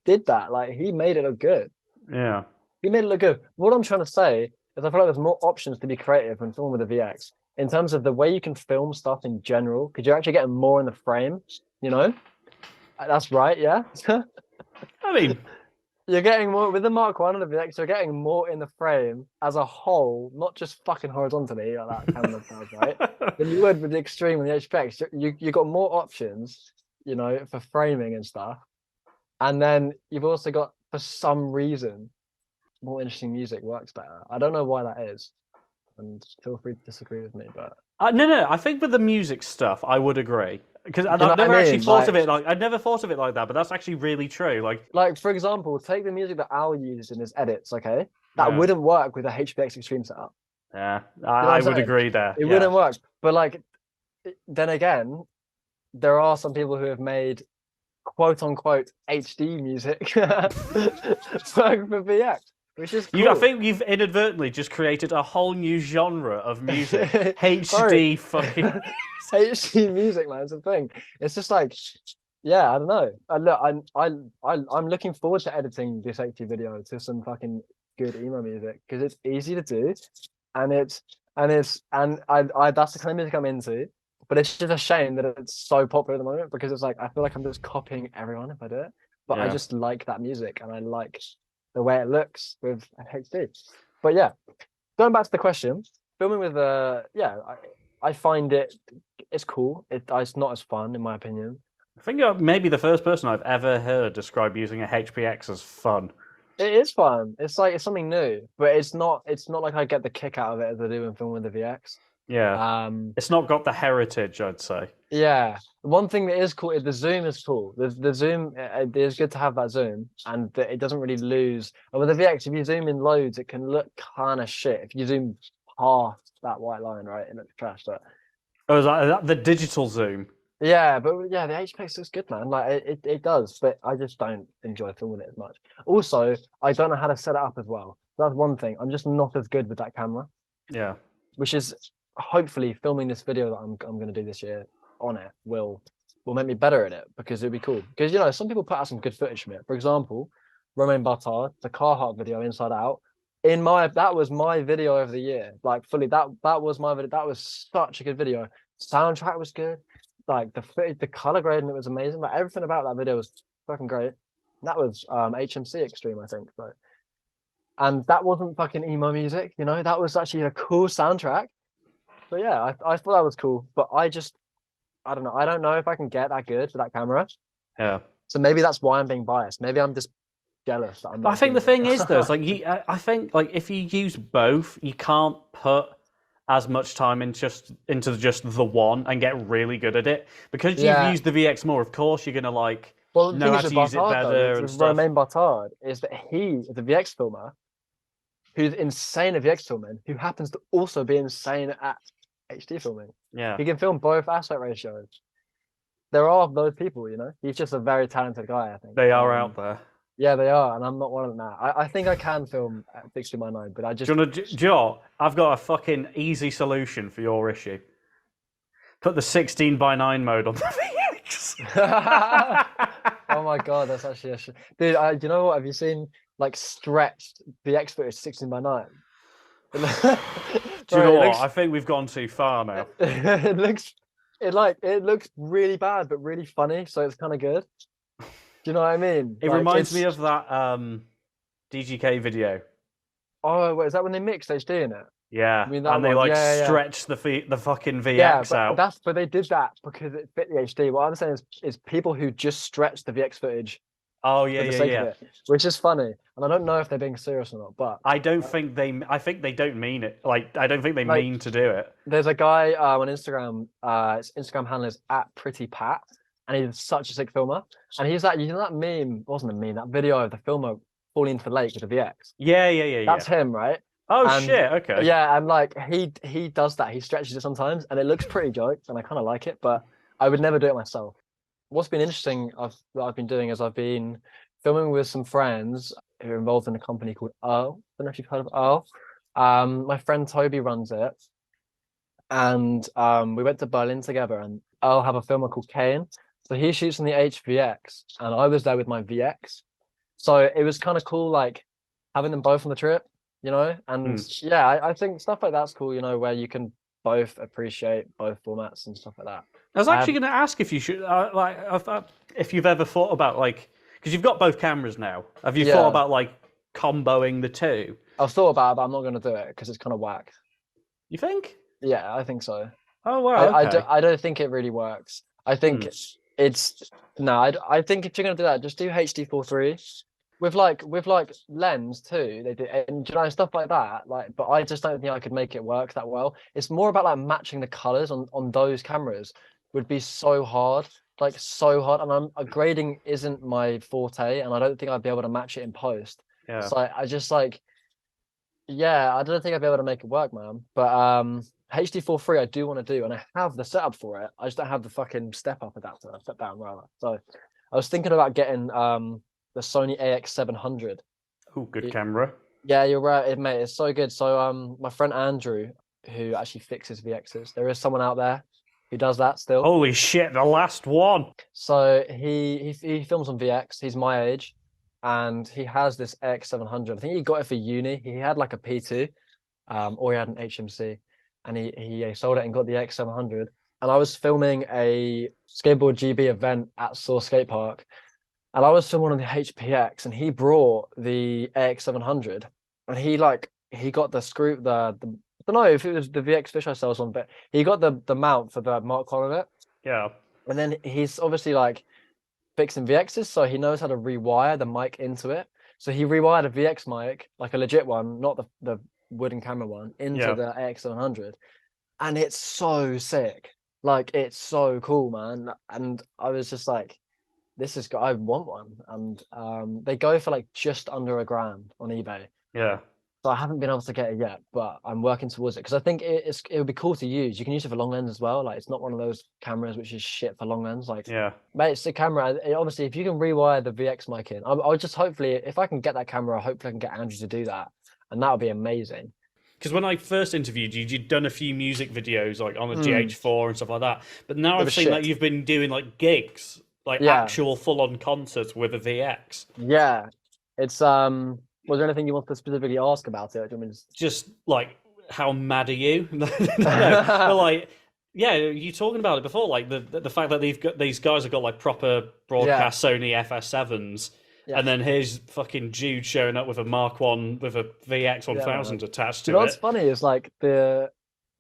did that. Like he made it look good. Yeah. He made it look good. What I'm trying to say is I feel like there's more options to be creative when filming with a VX in terms of the way you can film stuff in general, because you're actually getting more in the frame, you know? That's right, yeah? I mean, You're getting more with the Mark One and the VX. You're getting more in the frame as a whole, not just fucking horizontally like that camera does, right? Than you would with the Xtreme and the HPX. You got more options, for framing and stuff. And then you've also got, for some reason, more interesting music works better. I don't know why that is, and feel free to disagree with me, but no. I think with the music stuff, I would agree because I've know what I never actually mean? thought of it like I'd never thought of it like that. But that's actually really true. Like for example, take the music that O.W.L uses in his edits. Okay, that Yeah. wouldn't work with a HPX Xtreme setup. yeah, You know what I I'm would saying? agree there. It Yeah. wouldn't work. But like, then again, there are some people who have made quote unquote HD music work for VX, which is cool. I think you've inadvertently just created a whole new genre of music. Sorry. HD fucking. HD music, man. It's a thing. It's just like, yeah, I don't know. I'm looking forward to editing this HD video to some fucking good emo music because it's easy to do, and I that's the kind of music I'm into. But it's just a shame that it's so popular at the moment because it's like I feel like I'm just copying everyone if I do it. But I Yeah. just like that music and I like the way it looks with HD. But yeah, going back to the question, filming with I find it's cool. It's not as fun in my opinion. I think you're maybe the first person I've ever heard describe using a HPX as fun. It is fun. It's like it's something new, but it's not like I get the kick out of it as I do when filming with the VX. Yeah. It's not got the heritage, I'd say. Yeah. One thing that is cool is the zoom is cool. The zoom, it is good to have that zoom, and it doesn't really lose. And with the VX, if you zoom in loads, it can look kind of shit. If you zoom past that white line, right, it looks trash. But Oh, is that the digital zoom? yeah, but yeah, the HPX looks good, man. Like it does, but I just don't enjoy filming it as much. Also, I don't know how to set it up as well. That's one thing. I'm just not as good with that camera. Yeah. Which is hopefully filming this video that I'm going to do this year on it will make me better at it because it'd be cool. Because some people put out some good footage from it. For example, Romain Bartard, the Carhartt video Inside Out. That was my video of the year. Like fully, that was my video. That was such a good video. Soundtrack was good. Like the footage, the color grading, it was amazing. Like everything about that video was fucking great. That was HMC Xtreme, I think. So, and that wasn't fucking emo music, that was actually a cool soundtrack. But yeah, I thought that was cool. But I don't know. I don't know if I can get that good for that camera. Yeah. So maybe that's why I'm being biased. Maybe I'm just jealous that I'm not I think the doing thing it. is though, it's like I think like if you use both, you can't put as much time into just the one and get really good at it. Because you've used the VX more, of course you're gonna well, the know thing how is to with use it Bartard, better though, and with stuff. Romain Bartard is that he is a VX filmer who's insane at VX filming, who happens to also be insane at HD filming. Yeah. He can film both aspect ratios. There are those people, He's just a very talented guy, I think. They are out there. Yeah, they are, and I'm not one of them now. I think I can film at 16:9, but I just... Joe, I've got a fucking easy solution for your issue. Put the 16:9 mode on the VX. Oh my god, that's actually a dude. Do you know what? Have you seen stretched VX footage 16:9? Do you know what? I think we've gone too far now. It looks really bad, but really funny, so it's kind of good. Do you know what I mean? It reminds me of that DGK video. Oh, wait, is that when they mixed HD in it? Yeah, I mean, that and they one. stretched the fucking VX out. But they did that because it fit the HD. What I'm saying is people who just stretch the VX footage. Oh yeah, yeah. Which is funny, and I don't know if they're being serious or not. But I think they don't mean it. I don't think they mean to do it. There's a guy on Instagram. His Instagram handle is @PrettyPat, and he's such a sick filmer. And he's that that meme wasn't a meme. That video of the filmer falling into the lake with the VX. Yeah. That's him, right? Oh shit! Okay. Yeah, and he does that. He stretches it sometimes, and it looks pretty jokes, and I kind of like it. But I would never do it myself. What's been interesting that I've been doing is I've been filming with some friends who are involved in a company called O.W.L. I don't know if you've heard of O.W.L. My friend Toby runs it, and we went to Berlin together. And O.W.L. have a filmer called Kane, so he shoots on the HVX, and I was there with my VX. So it was kind of cool, having them both on the trip, And yeah, I think stuff like that's cool, where you can both appreciate both formats and stuff like that. I was actually going to ask if you should, if you've ever thought about because Because you've got both cameras now. Have you Yeah. thought about like comboing the two? I've thought about it, but I'm not going to do it because it's kind of whack. You think? Yeah, I think so. Oh wow. Okay. I don't think it really works. I think it's no. I think if you're going to do that, just do HD4.3 with like lens too. They do and stuff like that. Like, but I just don't think I could make it work that well. It's more about like matching the colors on those cameras would be so hard. Like so hard, and grading isn't my forte, and I don't think I'd be able to match it in post. Yeah. So I just like, yeah, I don't think I'd be able to make it work, man. But HD4.3 I do want to do, and I have the setup for it. I just don't have the fucking step down rather. So I was thinking about getting the Sony AX700. Oh, good camera. Yeah, you're right, mate. It's so good. So my friend Andrew, who actually fixes VXs, there is someone out there who does that still. Holy shit, the last one. So he films on VX. He's my age, and he has this AX700. I think he got it for uni. He had like a P2, or he had an HMC, and he sold it and got the AX700. And I was filming a skateboard GB event at Source Skate Park, and I was filming on the HPX, and he brought the AX700, and he got the screw I don't know if it was the VX fisheye cells on, but he got the mount for the Mark one of it. Yeah. And then he's obviously like fixing VXs, so he knows how to rewire the mic into it. So he rewired a VX mic, like a legit one, not the wooden camera one, into the AX700. And it's so sick. Like, it's so cool, man. And I was just like, I want one. And they go for like just under $1,000 on eBay. Yeah. So I haven't been able to get it yet, but I'm working towards it because I think it would be cool to use. You can use it for long lens as well. Like, it's not one of those cameras which is shit for long lens. Like, yeah, mate, it's a camera. Obviously, if you can rewire the VX mic in, I'll just hopefully, if I can get that camera, hopefully I can get Andrew to do that, and that would be amazing. Because when I first interviewed you, you'd done a few music videos like on the GH4 and stuff like that. But now I've seen that you've been doing like gigs, like actual full-on concerts with a VX. Yeah, it's Was there anything you want to specifically ask about it? Do you want me to just like, how mad are you? No, but like, yeah, you talking about it before, like the fact that these guys have got like proper broadcast Sony FS7s, and then here's fucking Jude showing up with a Mark 1 with a VX1000 attached to it. What's funny is like the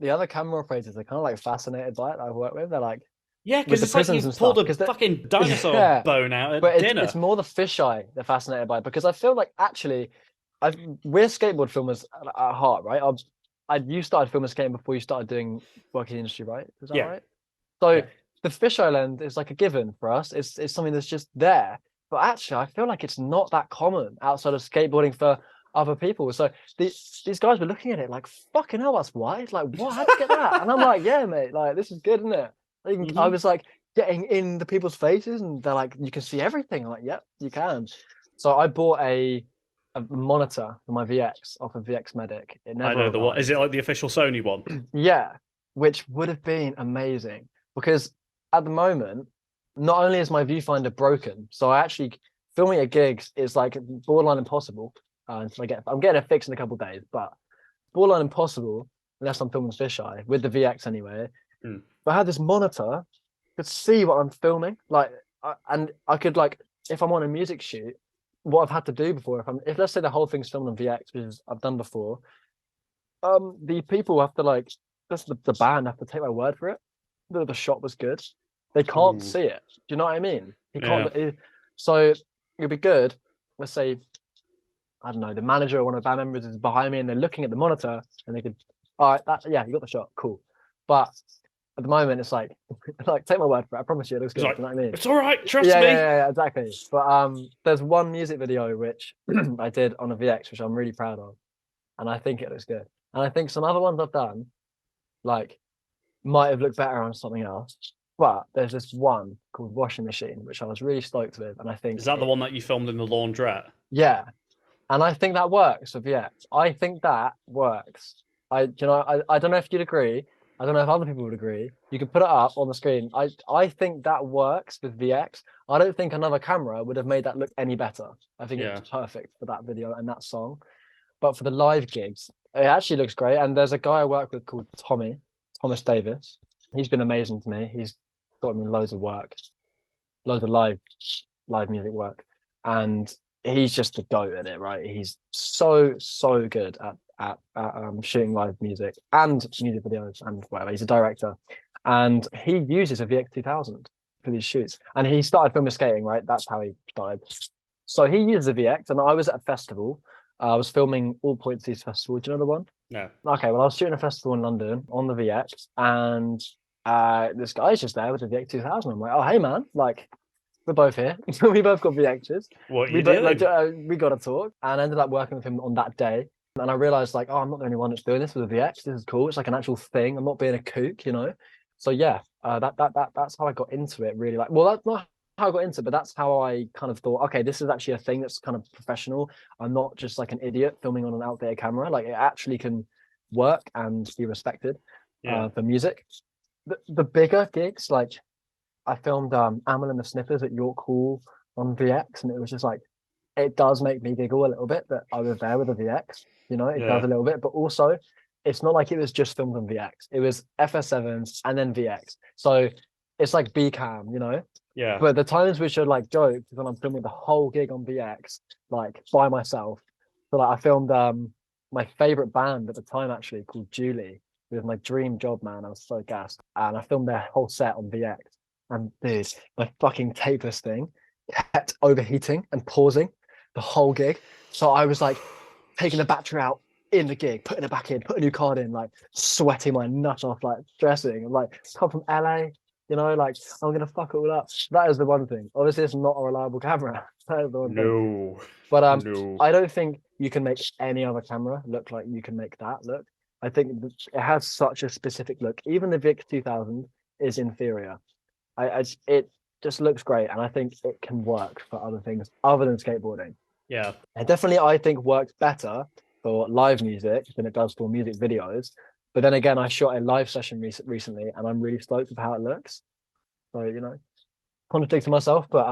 other camera operators are kind of like fascinated by it. I've worked with. They're like, yeah, because it's like you pulled a fucking dinosaur bone out at dinner. It's more the fisheye they're fascinated by, because I feel like actually, we're skateboard filmers at heart, right? You started filming skating before you started doing work in the industry, right? Is that right? So the fisheye lens is like a given for us. It's something that's just there. But actually, I feel like it's not that common outside of skateboarding for other people. So these guys were looking at it like, fucking hell, that's wide. Like, what? How'd you get that? And I'm like, yeah, mate, like, this is good, isn't it? I was like getting in the people's faces, and they're like, you can see everything. I'm like, yep, you can. So I bought a monitor for my VX off of VX Medic. I know the one. Is it like the official Sony one? Yeah, which would have been amazing, because at the moment, not only is my viewfinder broken, so I actually filming at gigs is like borderline impossible until I'm getting it fixed in a couple of days, but borderline impossible unless I'm filming fisheye with the VX anyway. But I had this monitor, could see what I'm filming, like, and I could, like, if I'm on a music shoot, what I've had to do before, if let's say the whole thing's filmed on VX, which I've done before, the people have to, like, just the band have to take my word for it that the shot was good. They can't see it. Do you know what I mean? You can't. So it'd be good. Let's say, I don't know, the manager or one of the band members is behind me, and they're looking at the monitor, and they could, all right, you got the shot, cool. But at the moment, it's like take my word for it. I promise you, it looks good. Like, you know what I mean? It's all right, trust me. Yeah, exactly. But there's one music video which I did on a VX, which I'm really proud of, and I think it looks good. And I think some other ones I've done, like, might have looked better on something else. But there's this one called Washing Machine, which I was really stoked with, and I think is that the one that you filmed in the laundrette? Yeah, and I think that works with VX. I think that works. I don't know if you'd agree. I don't know if other people would agree. You can put it up on the screen. I think that works with VX. I don't think another camera would have made that look any better. I think it's perfect for that video and that song. But for the live gigs, it actually looks great. And there's a guy I work with called Thomas Davis. He's been amazing to me. He's got me loads of work, loads of live music work. and he's just the goat at it, right? He's so good at shooting live music and music videos and whatever. He's a director, and he uses a VX2000 for these shoots. And he started filming skating, right? That's how he started. So he uses a VX, and I was at a festival. I was filming All Points East Festival. Do you know the one? No. Okay, well, I was shooting a festival in London on the VX, and this guy's just there with a VX2000. I'm like, oh, hey, man, like, we're both here. We both got VXs. What you doing? We got to talk, and I ended up working with him on that day. And I realized, like, oh, I'm not the only one that's doing this with a VX. This is cool. It's like an actual thing. I'm not being a kook, you know. So yeah, that's how I got into it. Really, like, well, that's not how I got into it, but that's how I kind of thought, okay, this is actually a thing that's kind of professional. I'm not just like an idiot filming on an outdated camera. Like, it actually can work and be respected for music. The bigger gigs, like, I filmed Amel and the Sniffers at York Hall on VX, and it was just like, it does make me giggle a little bit that I was there with a VX, you know, it does a little bit, but also it's not like it was just filmed on VX. It was FS7s and then VX. So it's like B cam, you know? Yeah. But the times we should like joke is when I'm filming the whole gig on VX, like by myself. So like I filmed my favorite band at the time actually called Julie. It was my dream job, man. I was so gassed. And I filmed their whole set on VX. And dude, my fucking tapeless thing kept overheating and pausing the whole gig. So I was like taking the battery out in the gig, putting it back in, put a new card in, like sweating my nut off, like stressing. I'm like, come from LA, you know, like I'm gonna fuck it all up. That is the one thing. Obviously, it's not a reliable camera. That is the one thing. But I don't think you can make any other camera look like you can make that look. I think it has such a specific look. Even the VX2000 is inferior. It just looks great, and I think it can work for other things other than skateboarding. Yeah, it definitely, I think, works better for live music than it does for music videos. But then again, I shot a live session recently, and I'm really stoked with how it looks. So, you know, contradicting myself, but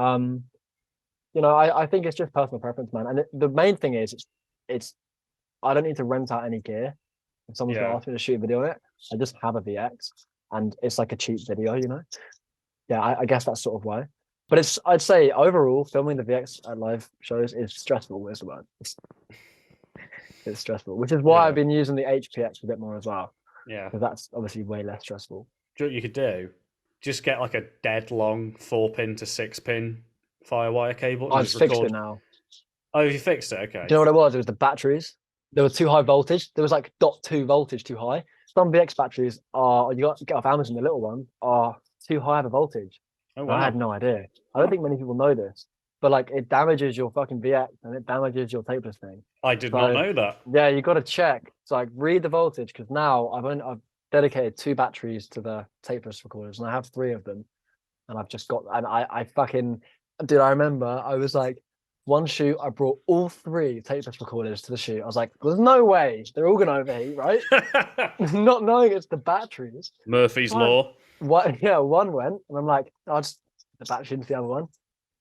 you know, I think it's just personal preference, man. And the main thing is, it's I don't need to rent out any gear. If someone's gonna ask me to shoot a video on it, I just have a VX, and it's like a cheap video, you know. Yeah, I guess that's sort of why. But I'd say overall, filming the VX at live shows is stressful, is the word. It's stressful, which is why I've been using the HPX a bit more as well. Yeah. Because that's obviously way less stressful. Do you know what you could do? Just get like a dead long 4-pin to 6-pin firewire cable. I've fixed it now. Oh, you fixed it? Okay. Do you know what it was? It was the batteries. They were too high voltage. There was like .2 voltage too high. Some VX batteries you get off Amazon, the little one, are too high of a voltage. Oh, wow. I had no idea. I don't think many people know this, but like it damages your fucking VX and it damages your tapeless thing. I did not know that. Yeah, you got to check. It's like read the voltage, because now I've dedicated 2 batteries to the tapeless recorders, and I have 3 of them, and I've just got, and I fucking, dude, I remember I was like, one shoot, I brought all 3 tapeless recorders to the shoot. I was like, there's no way they're all gonna overheat, right? Not knowing it's the batteries. Murphy's Law. One went, and I'm like, I'll just the battery into the other one.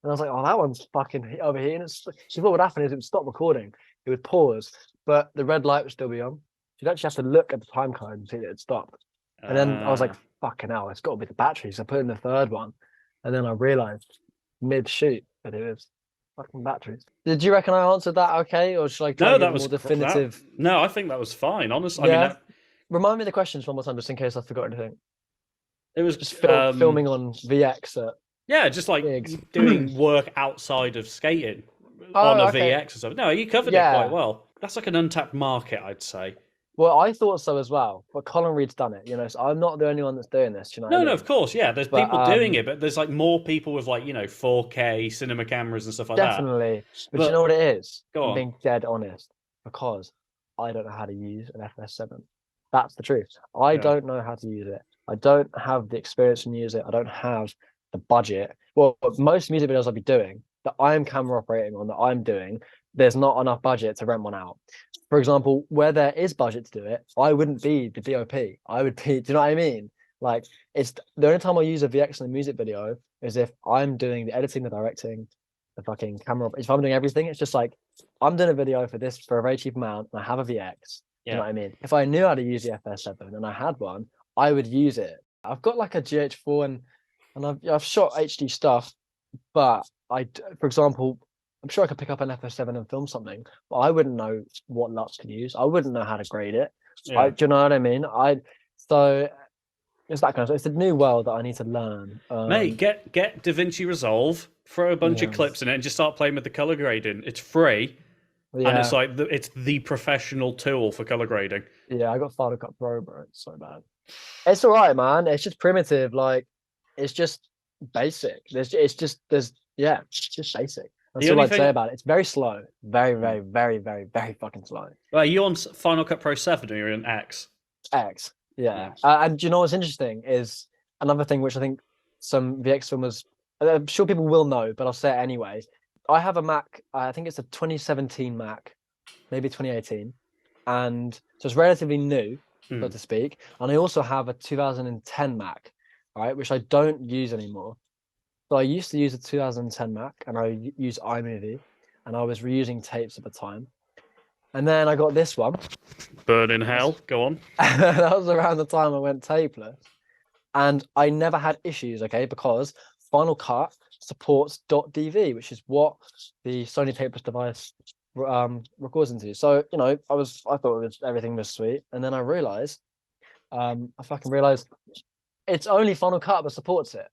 And I was like, oh, that one's fucking overheating. So what would happen is it would stop recording. It would pause, but the red light would still be on. You'd actually have to look at the time code and see that it stopped. And then I was like, fucking hell, it's got to be the battery. So I put in the 3rd one. And then I realized mid-shoot that it was fucking batteries. Did you reckon I answered that okay? Or should I try to get more definitive? No, I think that was fine, honestly. Yeah. I mean, remind me the questions one more time, just in case I forgot anything. It was just filming on VX. Just like doing work outside of skating on a VX or something. No, you covered it quite well. That's like an untapped market, I'd say. Well, I thought so as well, but Colin Reed's done it, you know, so I'm not the only one that's doing this, you know. No, of course, yeah. There's people doing it, but there's like more people with like, you know, 4K cinema cameras and stuff like that. Definitely. But you know what it is? Go on. I'm being dead honest, because I don't know how to use an FS7. That's the truth. I don't know how to use it. I don't have the experience in use it. I don't have the budget. Well, most music videos I'll be doing that I'm camera operating on, that I'm doing, there's not enough budget to rent one out. For example, where there is budget to do it, I wouldn't be the DOP. I would be, do you know what I mean? Like, it's the only time I use a VX in a music video is if I'm doing the editing, the directing, the fucking camera. If I'm doing everything, it's just like, I'm doing a video for a very cheap amount, and I have a VX. You know what I mean? If I knew how to use the FS7 and I had one, I would use it. I've got like a GH4 and I've shot HD stuff, but for example, I'm sure I could pick up an FS7 and film something, but I wouldn't know what LUTs to use. I wouldn't know how to grade it. Yeah. Do you know what I mean? So it's that kind of stuff. It's a new world that I need to learn. Mate, get DaVinci Resolve, throw a bunch of Yeah. clips in it, and just start playing with the color grading. It's free, and Yeah, it's like it's the professional tool for color grading. yeah. I got Final Cut Pro, bro. It's so bad. It's all right, man. It's just primitive. Like, it's just basic. It's just basic. That's The all only I'd say thing- about it. It's very slow. Very, very, very, very, very fucking slow. Well, are you on Final Cut Pro 7 or you're on X? X. Yeah. Yeah. And you know what's interesting is another thing which I think some VX filmers, I'm sure people will know, but I'll say it anyway. I have a Mac. I think it's a 2017 Mac, maybe 2018, and so it's relatively new, so to speak. And I also have a 2010 Mac, right, which I don't use anymore. So I used to use a 2010 Mac, and I use iMovie, and I was reusing tapes at the time. And then I got this one. Burn in hell. Go on. That was around the time I went tapeless, and I never had issues. Okay, because Final Cut supports .dv, which is what the Sony tapeless device records into. So I thought everything was sweet, and then I realized, I fucking realized it's only Final Cut that supports it,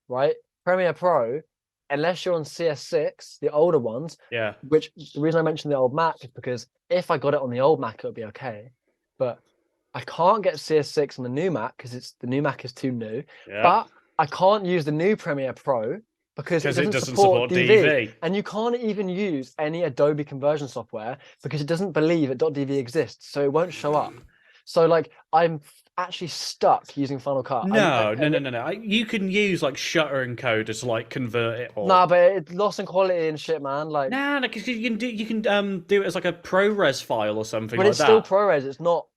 right? Premiere Pro, unless you're on CS6, the older ones. Yeah. Which the reason I mentioned the old Mac is because if I got it on the old Mac, it would be okay. But I can't get CS6 on the new Mac because the new Mac is too new. Yeah. But I can't use the new Premiere Pro because it doesn't support DV. DV. And you can't even use any Adobe conversion software because it doesn't believe that .dv exists, so it won't show up. So like I'm actually stuck using Final Cut. No. You can use like Shutter encoder to like convert it. Or... Nah, but it's lost in quality and shit, man. Like, nah, because you can do it as like a ProRes file or something. but like it's still that. ProRes. It's not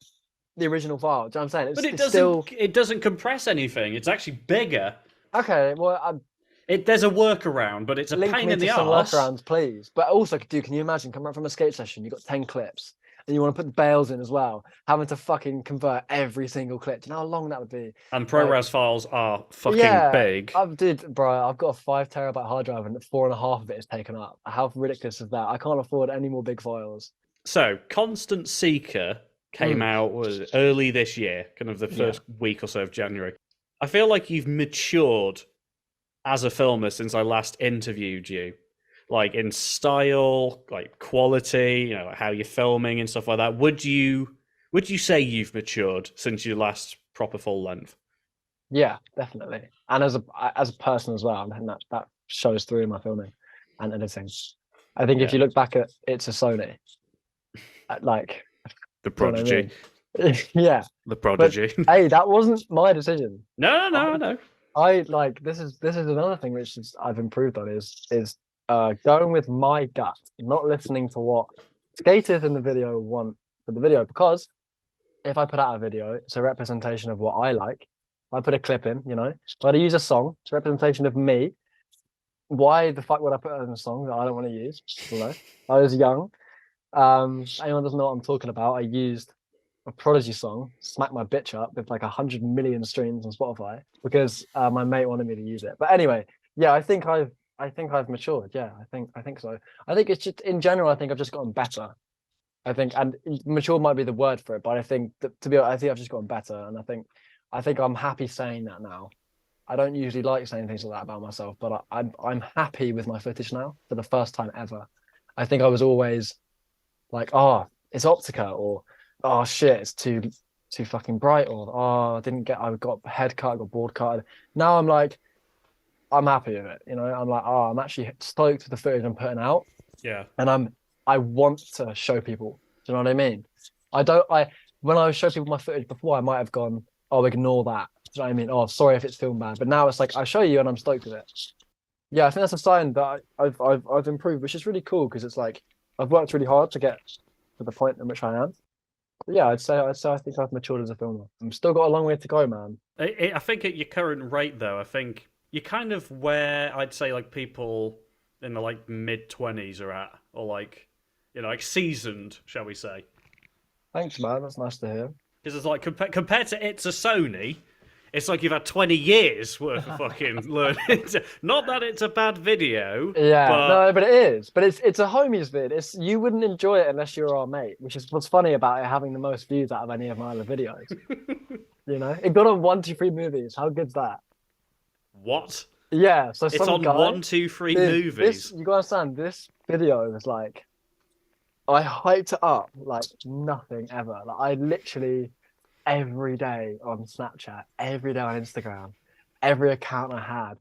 the original file. Do you know what I'm saying? But it's still it doesn't compress anything. It's actually bigger. okay. Well, There's a workaround, but it's a link pain me in to the some arse. workarounds, please. But also, dude, can you imagine coming up from a skate session? You got 10 clips, and you want to put bales in as well, having to fucking convert every single clip. Do you know how long that would be? And ProRes files are fucking big. I've got a 5 terabyte hard drive, and 4.5 of it is taken up. How ridiculous is that? I can't afford any more big files. So, Constant Seeker came out early this year, kind of the first week or so of January. I feel like you've matured as a filmer since I last interviewed you, like in style, like quality, like how you're filming and stuff like that. Would you say you've matured since your last proper full length? Yeah, definitely. And as a person as well, and that shows through in my filming and editing. I think if you look back at It's a Sony, like the Prodigy. Yeah, the Prodigy. But, hey, that wasn't my decision. No. I like this is another thing which I've improved on is going with my gut, not listening to what skaters in the video want for the video, because if I put out a video, it's a representation of what I like. If I put a clip in, if I use a song, it's a representation of me. Why the fuck would I put it in a song that I don't want to use? I was young. Anyone doesn't know what I'm talking about. I used a Prodigy song, Smack My Bitch Up, with like 100 million streams on Spotify because my mate wanted me to use it. But anyway, yeah, I think I've matured. Yeah, I think so. I think it's just in general. I think I've just gotten better. I think, and mature might be the word for it, but I think that I think I've just gotten better, and I think I'm happy saying that now. I don't usually like saying things like that about myself, but I'm happy with my footage now for the first time ever. I think I was always like, oh, it's Optica, or oh shit, it's too fucking bright, or oh, I got head cut, I got board cut. Now I'm like, I'm happy with it. I'm like, oh, I'm actually stoked with the footage I'm putting out. Yeah. And I want to show people. Do you know what I mean? When I show people my footage before, I might have gone, oh, ignore that. Do you know what I mean? Oh, sorry if it's filmed bad. But now it's like, I show you and I'm stoked with it. Yeah, I think that's a sign that I've improved, which is really cool, because it's like, I've worked really hard to get to the point in which I am. But yeah, I'd say I think I've matured as a filmer. I've still got a long way to go, man. I think at your current rate, though, I think you're kind of where I'd say like people in the like mid-20s are at, or like, like seasoned, shall we say. Thanks, man. That's nice to hear. Because it's like, compared to It's a Sony, It's like you've had 20 years worth of fucking learning. Not that it's a bad video, Yeah, but no, but it is. But it's a homies vid. It's you wouldn't enjoy it unless you're our mate, which is what's funny about it having the most views out of any of my other videos. You know, it got on 1, 2, 3 movies. How good's that? what? Yeah, so It's some on guy, 1, 2, 3 dude, movies. you gotta understand, this video was like I hyped it up like nothing ever. Like I literally every day on Snapchat, every day on Instagram, every account I had,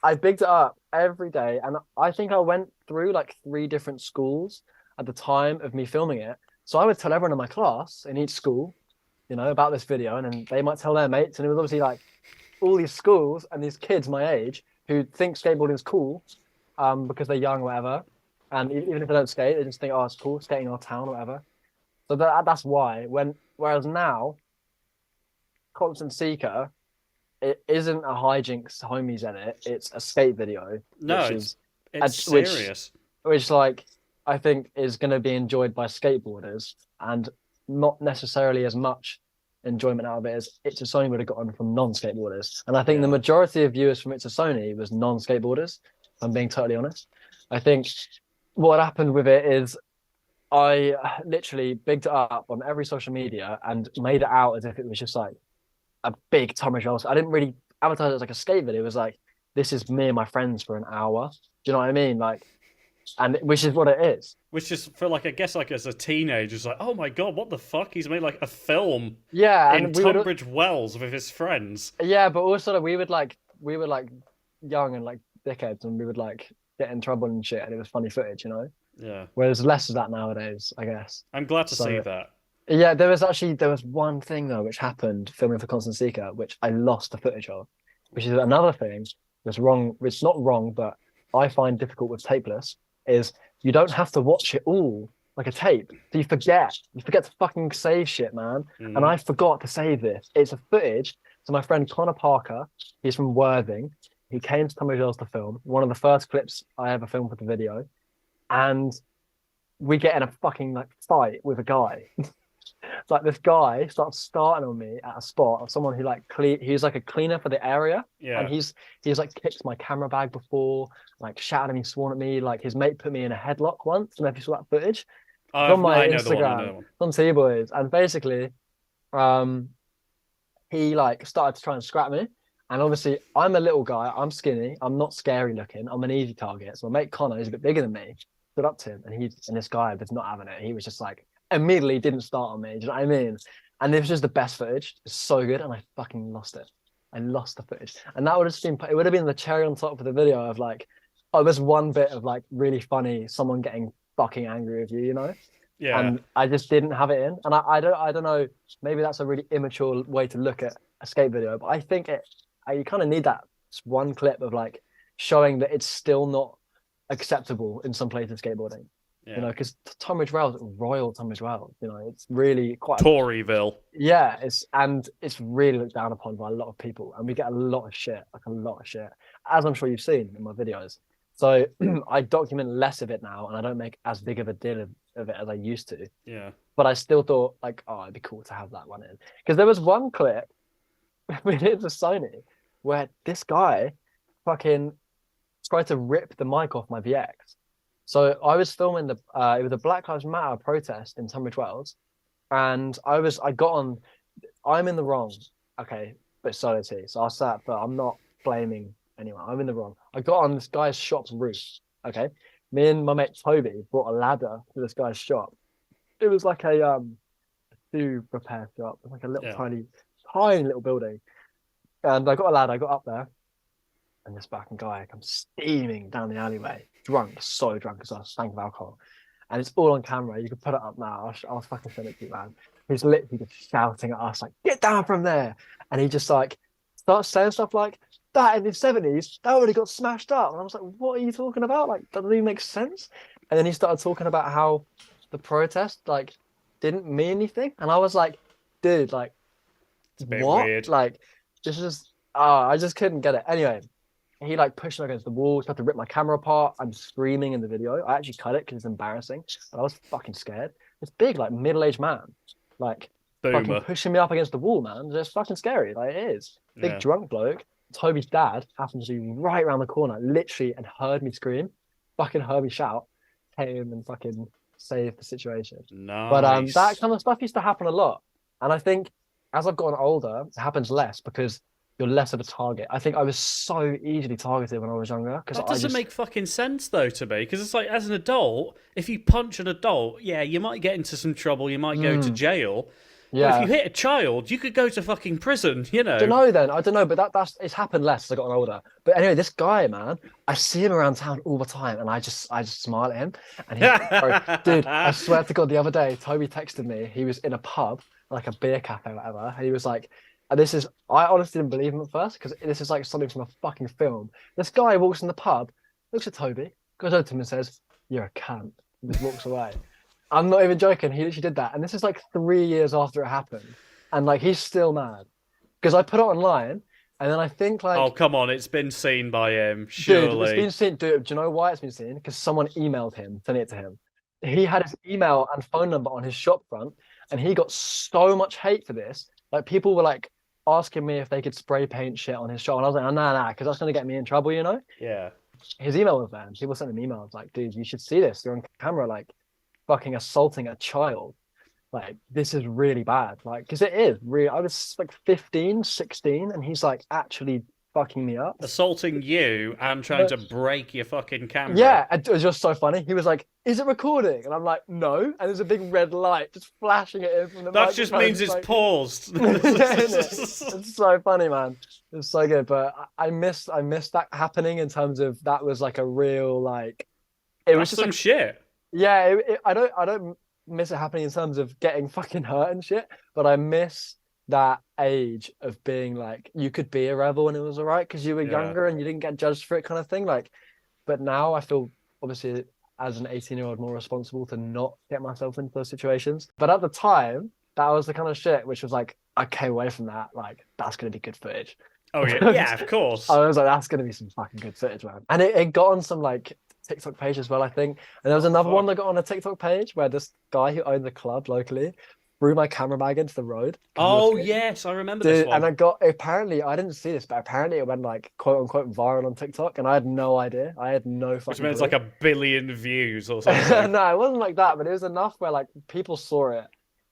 I bigged it up every day. And I think I went through like 3 different schools at the time of me filming it. So I would tell everyone in my class in each school, you know, about this video, and then they might tell their mates. And it was obviously like all these schools and these kids my age who think skateboarding is cool, because they're young or whatever. And even if they don't skate, they just think, oh, it's cool, skating in our town or whatever. So that's why. Whereas now, Constant Seeker, it isn't a hijinks homies edit. It's a skate video, No, it's serious. which like I think is going to be enjoyed by skateboarders and not necessarily as much enjoyment out of it as It's a Sony would have gotten from non-skateboarders. And I think the Yeah. majority of viewers from It's a Sony was non-skateboarders. If I'm being totally honest. I think what happened with it is I literally bigged it up on every social media and made it out as if it was just like a big Tunbridge Wells. I didn't really advertise it as like a skate video. It was like, this is me and my friends for an hour. Do you know what I mean? Like, and which is what it is. Which is for like, I guess, like as a teenager, it's like, oh my god, what the fuck? He's made like a film Yeah, in and we would, Tunbridge Wells with his friends. yeah, but also like, we were like young and like dickheads, and we would like get in trouble and shit, and it was funny footage, you know. Yeah, Whereas less of that nowadays, I guess. I'm glad to So, see that. yeah, there was one thing though which happened filming for Constant Seeker, which I lost the footage of, which is another thing that's wrong. It's not wrong, but I find difficult with tapeless is you don't have to watch it all like a tape. So you forget to fucking save shit, man. And I forgot to save this. It's a footage. So my friend Connor Parker, he's from Worthing. He came to Tunbridge Wells to film one of the first clips I ever filmed for the video, and we get in a fucking like fight with a guy. Like this guy starts starting on me at a spot of someone who like he's like a cleaner for the area. Yeah. And he's like kicked my camera bag before, like shouted at me, sworn at me. Like his mate put me in a headlock once. I don't know if you saw that footage. It's on my I know the one, I know Instagram. the one. It's on T-Boys. And basically, he like started to try and scrap me. And obviously I'm a little guy, I'm skinny, I'm not scary looking, I'm an easy target. So my mate Connor, who's a bit bigger than me, stood up to him, and this guy was not having it. He was just like immediately didn't start on me. Do you know what I mean? And it was just the best footage. It's so good, and I fucking lost it. I lost the footage, and that would have just been, it would have been the cherry on top of the video of like, oh, there's one bit of like really funny, someone getting fucking angry with you, you know? Yeah. And I just didn't have it in, and I don't know. Maybe that's a really immature way to look at a skate video, but I think you kind of need that one clip of like showing that it's still not acceptable in some places skateboarding. Yeah. You know, because Tunbridge Wells, Royal Tunbridge Wells, you know, it's really quite Toryville. yeah, it's really looked down upon by a lot of people, and we get a lot of shit, as I'm sure you've seen in my videos. So I document less of it now, and I don't make as big of a deal of it as I used to. Yeah. But I still thought like, oh, it'd be cool to have that one in, because there was one clip with It's a Sony where this guy fucking tried to rip the mic off my VX. So I was filming it was a Black Lives Matter protest in Tunbridge Wells, and I'm in the wrong. Okay, but so is he. So I sat, but I'm not blaming anyone. I'm in the wrong. I got on this guy's shop's roof. Okay, me and my mate Toby brought a ladder to this guy's shop. It was like a shoe repair shop. It was like a little tiny little building. And I got a ladder. I got up there, and this fucking guy comes steaming down the alleyway, drunk, so drunk as I was, stank of alcohol. And it's all on camera. You can put it up now. I'll fucking send it to you, man. He's literally just shouting at us, like, get down from there. And he just like starts saying stuff like, that in the 70s, that already got smashed up. And I was like, what are you talking about? Like, that doesn't even make sense. And then he started talking about how the protest, like, didn't mean anything. And I was like, dude, like, it's a bit what? weird. Like, this is, I just couldn't get it. Anyway, he like pushed me against the wall, tried to rip my camera apart. I'm screaming in the video. I actually cut it because it's embarrassing. But I was fucking scared. This big, like middle-aged man, like fucking Boomer. pushing me up against the wall, man. It's fucking scary. Like it is. Big Yeah. drunk bloke. Toby's dad happens to be right around the corner, literally, and heard me scream, fucking heard me shout, came and fucking saved the situation. But Nice. that kind of stuff used to happen a lot. And I think as I've gotten older, it happens less because you're less of a target. I think I was so easily targeted when I was younger because That I doesn't just make fucking sense though to me, because it's like as an adult, if you punch an adult, yeah, you might get into some trouble, you might go to jail. But if yeah. you hit a child, you could go to fucking prison, you know. I don't know then. I don't know, but that's it's happened less as I gotten older. But anyway, this guy, man, I see him around town all the time, and I just smile at him. And he's dude, I swear to God, the other day, Toby texted me. He was in a pub, like a beer cafe or whatever, and he was like, and this is I honestly didn't believe him at first because this is like something from a fucking film. This guy walks in the pub, looks at Toby, goes over to him and says, "You're a cunt," and just walks away. I'm not even joking. He literally did that, and this is like 3 years after it happened, and like he's still mad because I put it online, and then I think like, Oh, come on, it's been seen by him, dude, surely. it's been seen. Dude, do you know why it's been seen? Because someone emailed him, sent it to him. He had his email and phone number on his shop front, and he got so much hate for this. Like people were like asking me if they could spray paint shit on his shop, and I was like, oh, nah, because that's gonna get me in trouble, you know. Yeah. His email was there, and people sent him emails like, dude, you should see this. You're on camera, like fucking assaulting a child. Like this is really bad. Like because it is really. I was like 15, 16, and he's like actually fucking me up, Assaulting you and trying to break your fucking camera. yeah. It was just so funny. He was like, is it recording? And I'm like, no. And there's a big red light just flashing at him from the That just microphone. means it's like... paused. Yeah, it's so funny, man. It's so good. But I miss that happening in terms of that was like a real like it was That's just some like, shit. yeah, I don't miss it happening in terms of getting fucking hurt and shit, but I miss that age of being like you could be a rebel and it was all right because you were younger and you didn't get judged for it kind of thing. Like, but now I feel obviously as an 18-year-old more responsible to not get myself into those situations. But at the time, that was the kind of shit which was like I came away from that like that's gonna be good footage. Oh yeah, yeah, of course. I was like, that's gonna be some fucking good footage, man. And it got on some like TikTok page as well, I think. And there was another one that got on a TikTok page where this guy who owned the club locally threw my camera bag into the road. Oh yes, I remember this one. And I got apparently I didn't see this, but apparently it went like quote unquote viral on TikTok, and I had no idea. I had no fucking. Which means clue. like 1 billion views or something. No, it wasn't like that, but it was enough where like people saw it,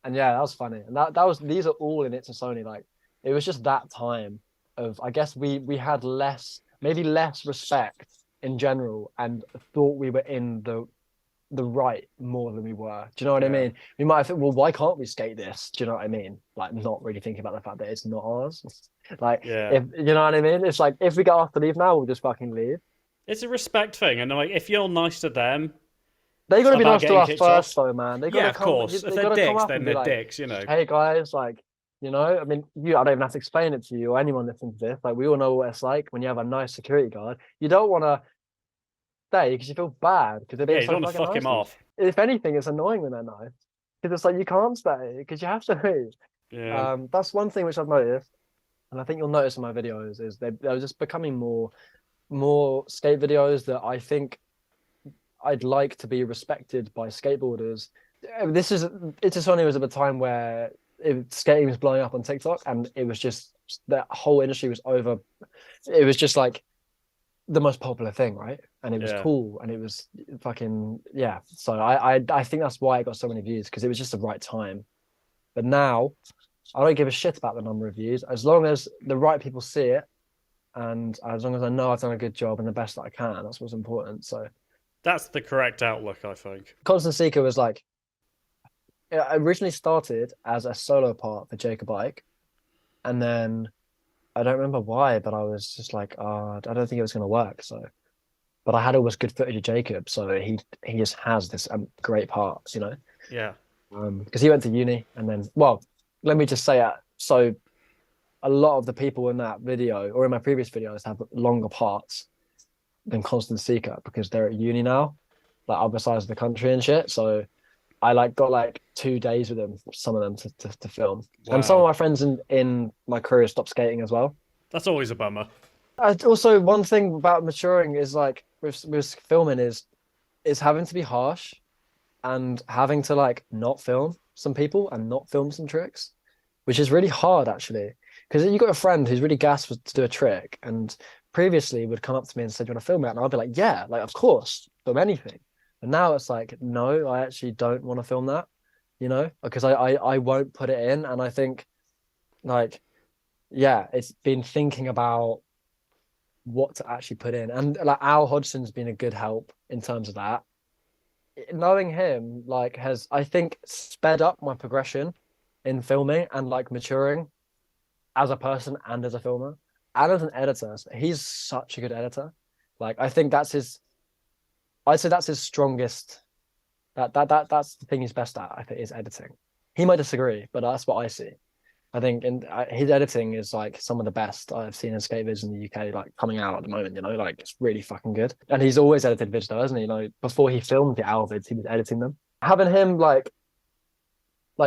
and yeah, that was funny. And that was these are all in It's a Sony. Like it was just that time of I guess we had maybe less respect in general, and thought we were in the right more than we were. Do you know what I mean? We might have thought, well, why can't we skate this? Do you know what I mean? Like not really thinking about the fact that it's not ours. Like if you know what I mean? It's like if we get asked to leave now, we'll just fucking leave. It's a respect thing, and like if you're nice to them, they gotta be about nice to us getting first, kicked though, man. They gotta of come, course. they If they're gotta come dicks, up then and be they're like, dicks, you know. hey guys, like, you know, I mean, I don't even have to explain it to you or anyone listening to this. Like, we all know what it's like when you have a nice security guard. You don't want to stay because you feel bad because they're being you so don't want to fucking fuck him nice to you. off. If anything, it's annoying when they're nice because it's like you can't stay because you have to leave. Yeah. That's one thing which I've noticed, and I think you'll notice in my videos is they're just becoming more skate videos that I think I'd like to be respected by skateboarders. It's just only was at a time where skating was blowing up on TikTok, and it was just the whole industry was over. It was just like the most popular thing, right? And it was cool, and it was fucking yeah. So I think that's why it got so many views because it was just the right time. But now I don't give a shit about the number of views as long as the right people see it, and as long as I know I've done a good job and the best that I can. That's what's important. So that's the correct outlook, I think. Constant Seeker was like. It originally started as a solo part for Jacob Ike, and then I don't remember why, but I was just like, oh, I don't think it was going to work. So, but I had always good footage of Jacob, so he just has this great parts, you know. Yeah. Because he went to uni, and then let me just say it. So, a lot of the people in that video or in my previous videos have longer parts than Constant Seeker because they're at uni now, like other sides of the country and shit. So. I got 2 days with them, some of them to film. Wow. And some of my friends in my crew stopped skating as well. That's always a bummer. Also, one thing about maturing is like with filming is having to be harsh and having to like not film some people and not film some tricks. which is really hard actually. Because you got a friend who's really gassed to do a trick, and previously would come up to me and said, "You want to film it?" And I'd be like, "Yeah, like of course, film anything." And now it's like, no, I actually don't want to film that, because I won't put it in. And I think like, yeah, it's been thinking about what to actually put in. And like Al Hodgson's been a good help in terms of that. Knowing him like has, I think, sped up my progression in filming and like maturing as a person and as a filmer and as an editor. He's such a good editor. Like I think I'd say that's his strongest. That's the thing he's best at. I think is editing. He might disagree, but that's what I see. I think his editing is like some of the best I've seen in skate vids in the UK, like coming out at the moment. Like it's really fucking good. And he's always edited vids though, hasn't he? Like before he filmed the Owl vids, he was editing them. Having him like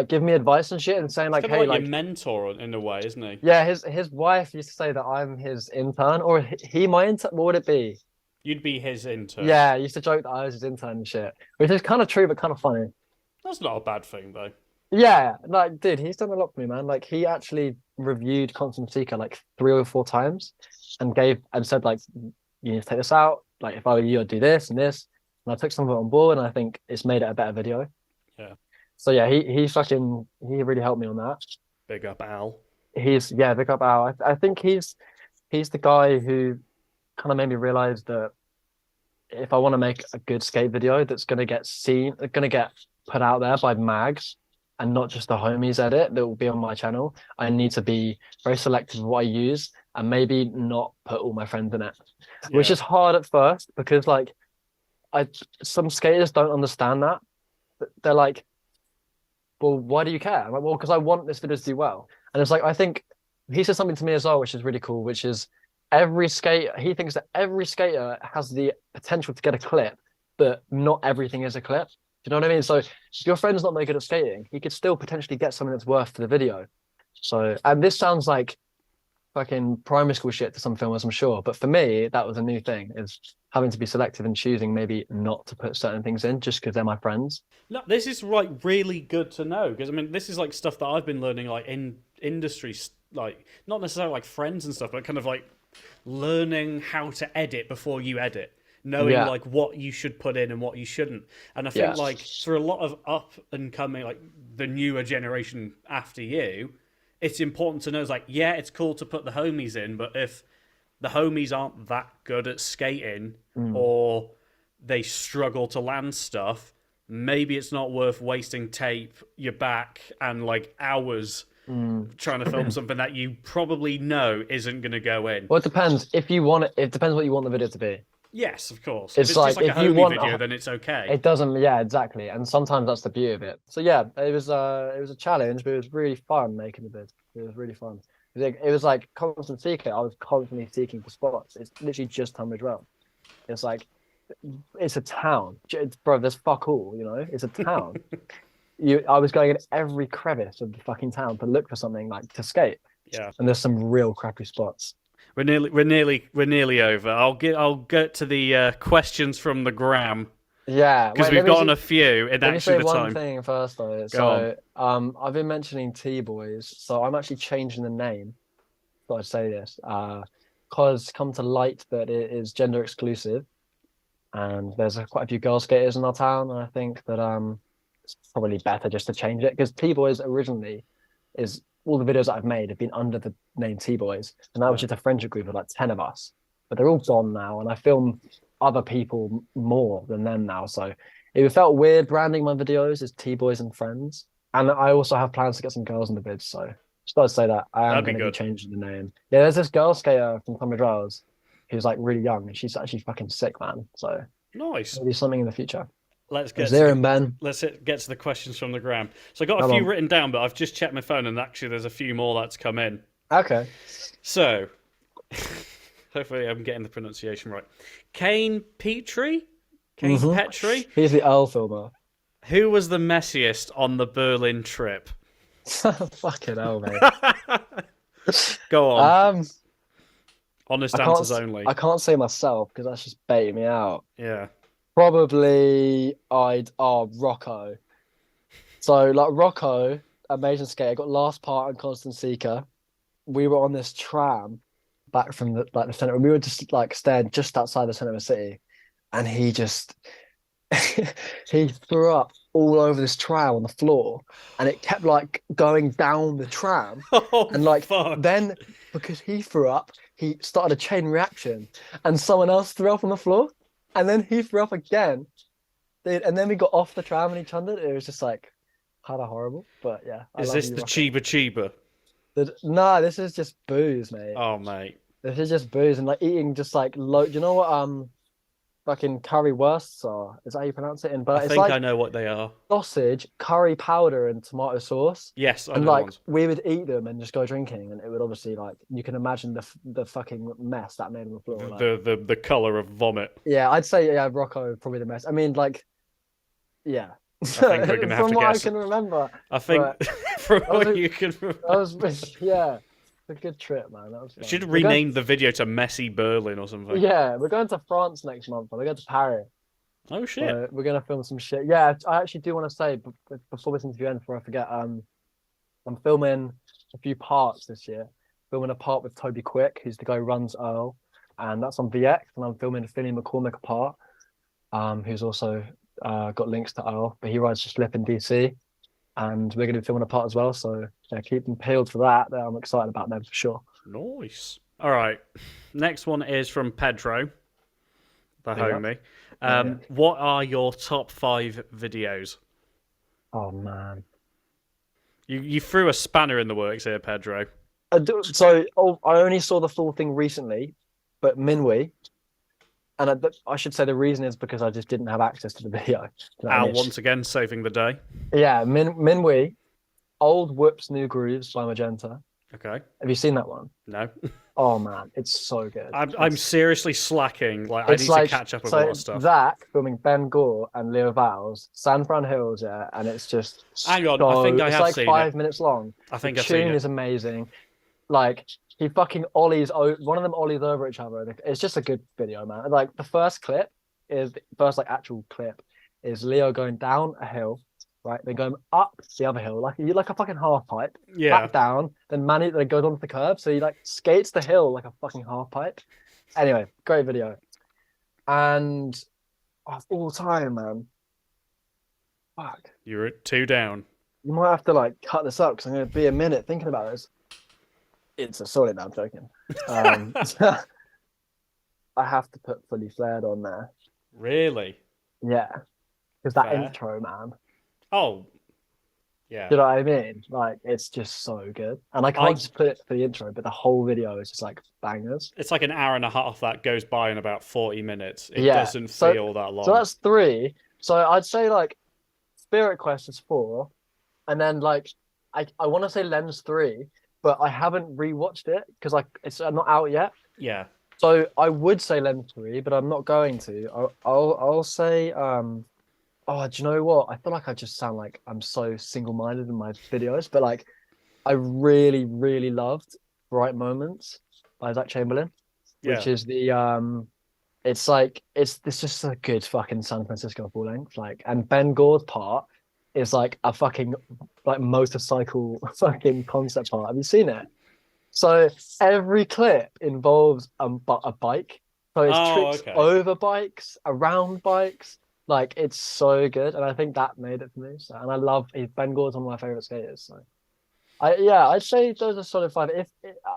give me advice and shit and saying like, Kind of hey, like your mentor in a way, isn't he? yeah, his wife used to say that I'm his intern, or he my intern. What would it be? You'd be his intern. Yeah, I used to joke that I was his intern and shit, which is kind of true but kind of funny. That's not a bad thing though. Yeah, like, dude, he's done a lot for me, man. Like, he actually reviewed Constant Seeker like 3 or 4 times, and said like, you need to take this out. Like, if I were you, I'd do this and this. And I took some of it on board, and I think it's made it a better video. Yeah. So yeah, he really helped me on that. Big up Al. Big up Al. I think he's the guy who kind of made me realize that if I want to make a good skate video that's gonna get put out there by mags and not just the homies edit that will be on my channel, I need to be very selective of what I use and maybe not put all my friends in it, which is hard at first because like some skaters don't understand that. They're like, well, why do you care? I'm like, well, because I want this video to do well. And it's like, I think he said something to me as well, which is really cool, which is he thinks that every skater has the potential to get a clip, but not everything is a clip. Do you know what I mean? So if your friend's not very good at skating, he could still potentially get something that's worth for the video. So, and this sounds like fucking primary school shit to some filmers, I'm sure. But for me, that was a new thing, is having to be selective and choosing maybe not to put certain things in just because they're my friends. No, this is like really good to know, because I mean, this is like stuff that I've been learning like in industry, like not necessarily like friends and stuff, but kind of like learning how to edit before you edit, knowing like what you should put in and what you shouldn't. And I think like for a lot of up and coming, like the newer generation after you, it's important to know, it's like, yeah, it's cool to put the homies in, but if the homies aren't that good at skating or they struggle to land stuff, maybe it's not worth wasting tape, your back, and like hours trying to film something that you probably know isn't going to go in. Well, it depends. If you want it depends what you want the video to be. Yes, of course. It's if it's like, just like if a you homie want video, then it's okay. It doesn't, yeah, exactly. And sometimes that's the beauty of it. So yeah, it was a challenge, but it was really fun making the vid. It was really fun. It was like constant seeking. I was constantly seeking for spots. It's literally just Tunbridge Wells. It's like, it's a town. Bro, there's fuck all, It's a town. I was going in every crevice of the fucking town to look for something like to skate. Yeah. And there's some real crappy spots. We're nearly over. I'll get to the questions from the gram. Yeah, because we've gotten a few in actually the time. Let me say one thing first though. So I've been mentioning T-Boys, so I'm actually changing the name. Thought I'd say this because come to light that it is gender exclusive, and there's quite a few girl skaters in our town, and I think that it's probably better just to change it, because T-Boys originally is all the videos that I've made have been under the name T-Boys, and that was just a friendship group of like 10 of us, but they're all gone now, and I film other people more than them now, so it felt weird branding my videos as T-Boys and Friends. And I also have plans to get some girls in the vids, so just thought I'd say that I am going to be changing the name. Yeah, there's this girl skater from Tunbridge Wells who's like really young, and she's actually fucking sick, man. So nice. Maybe something in the future. Let's get to the questions from the gram. So I got a few written down, but I've just checked my phone, and actually there's a few more that's come in. Okay. So hopefully I'm getting the pronunciation right. Kane Petrie? Petrie? He's the O.W.L filmer. Who was the messiest on the Berlin trip? Fucking hell, mate. Go on. Honest answers only. I can't say myself because that's just baiting me out. Yeah. Probably Rocco. So like Rocco, amazing skate. I got last part on Constant Seeker. We were on this tram back from the center. We were just like staying just outside the center of the city, and he just he threw up all over this tram on the floor, and it kept like going down the tram, Oh, and like fuck. then because he threw up, he started a chain reaction, and someone else threw up on the floor, and then he threw up again. And then we got off the tram and he chundered. It was just like kind of horrible, but yeah. Is this the Chiba Chiba? No, this is just booze, mate. Oh, mate. This is just booze and like eating just like do you know what fucking curry wursts are? Is that how you pronounce it? But I it's think like I know what they are. sausage, curry powder, and tomato sauce. Yes, I and know like ones. we would eat them and just go drinking, and it would obviously like you can imagine the fucking mess that made on the floor. The color of vomit. Yeah, I'd say Rocco probably the mess. I mean, like, yeah. I think we're gonna have From to what guess. I can remember. I think from what you can That was yeah, a good trip, man. That was fun. should rename the video to Messy Berlin or something. Yeah, we're going to France next month. We're going to Paris. Oh shit. So we're gonna film some shit. Yeah, I actually do want to say before this interview ends, before I forget, I'm filming a few parts this year. Filming a part with Toby Quick, who's the guy who runs O.W.L, and that's on VX. And I'm filming Finley McCormick a part, who's also got links to O.W.L, but he rides just Slip in DC, and we're gonna be filming a part as well. So yeah, keep them peeled for that. I'm excited about them for sure. Nice. All right. Next one is from Pedro, the homie. What are your top 5 videos? Oh man, You threw a spanner in the works here, Pedro. I only saw the full thing recently, but Minwee, and I should say the reason is because I just didn't have access to the video. Al once again saving the day. Yeah, Minwee, Old Whoops, New Grooves by Magenta. Okay. Have you seen that one? No. Oh man, it's so good. I'm seriously slacking. Like I need to catch up with a lot of stuff. Zach filming Ben Gore and Leo Vowles, San Fran Hills, yeah, and it's just hang on. I think I have seen it. It's like 5 minutes long. I think the I've seen it. tune is amazing. Like he fucking ollies. One of them ollies over each other. It's just a good video, man. Like the first like actual clip is Leo going down a hill. Right, then going up the other hill like a fucking half pipe. Yeah. Back down, then Manny then goes onto the curb, so he like skates the hill like a fucking half pipe. Anyway, great video. And of all time, man. Fuck. You're at 2 down. You might have to like cut this up because I'm gonna be a minute thinking about this. It's a solid. No, I'm joking. I have to put Fully Flared on there. Really? Yeah, because that Fair. intro, man. Oh, yeah. Do you know what I mean? Like, it's just so good. And I can't just put it for the intro, but the whole video is just like bangers. It's like an hour and a half that goes by in about 40 minutes. It Yeah, doesn't feel that long. So that's 3. So I'd say like Spirit Quest is 4. And then like I want to say Lens 3, but I haven't rewatched it because like it's not out yet. Yeah. So I would say Lens 3, but I'm not going to. I'll say oh, do you know what? I feel like I just sound like I'm so single-minded in my videos, but like I really, really loved Bright Moments by Zach Chamberlain, which is the it's just a good fucking San Francisco full length. Like, and Ben Gore's part is like a fucking like motorcycle fucking concept part. Have you seen it? So every clip involves a bike. So it's tricks over bikes, around bikes. Like, it's so good, and I think that made it for me. So, and I love Ben Gore's one of my favorite skaters. So, I'd say those are solid 5. If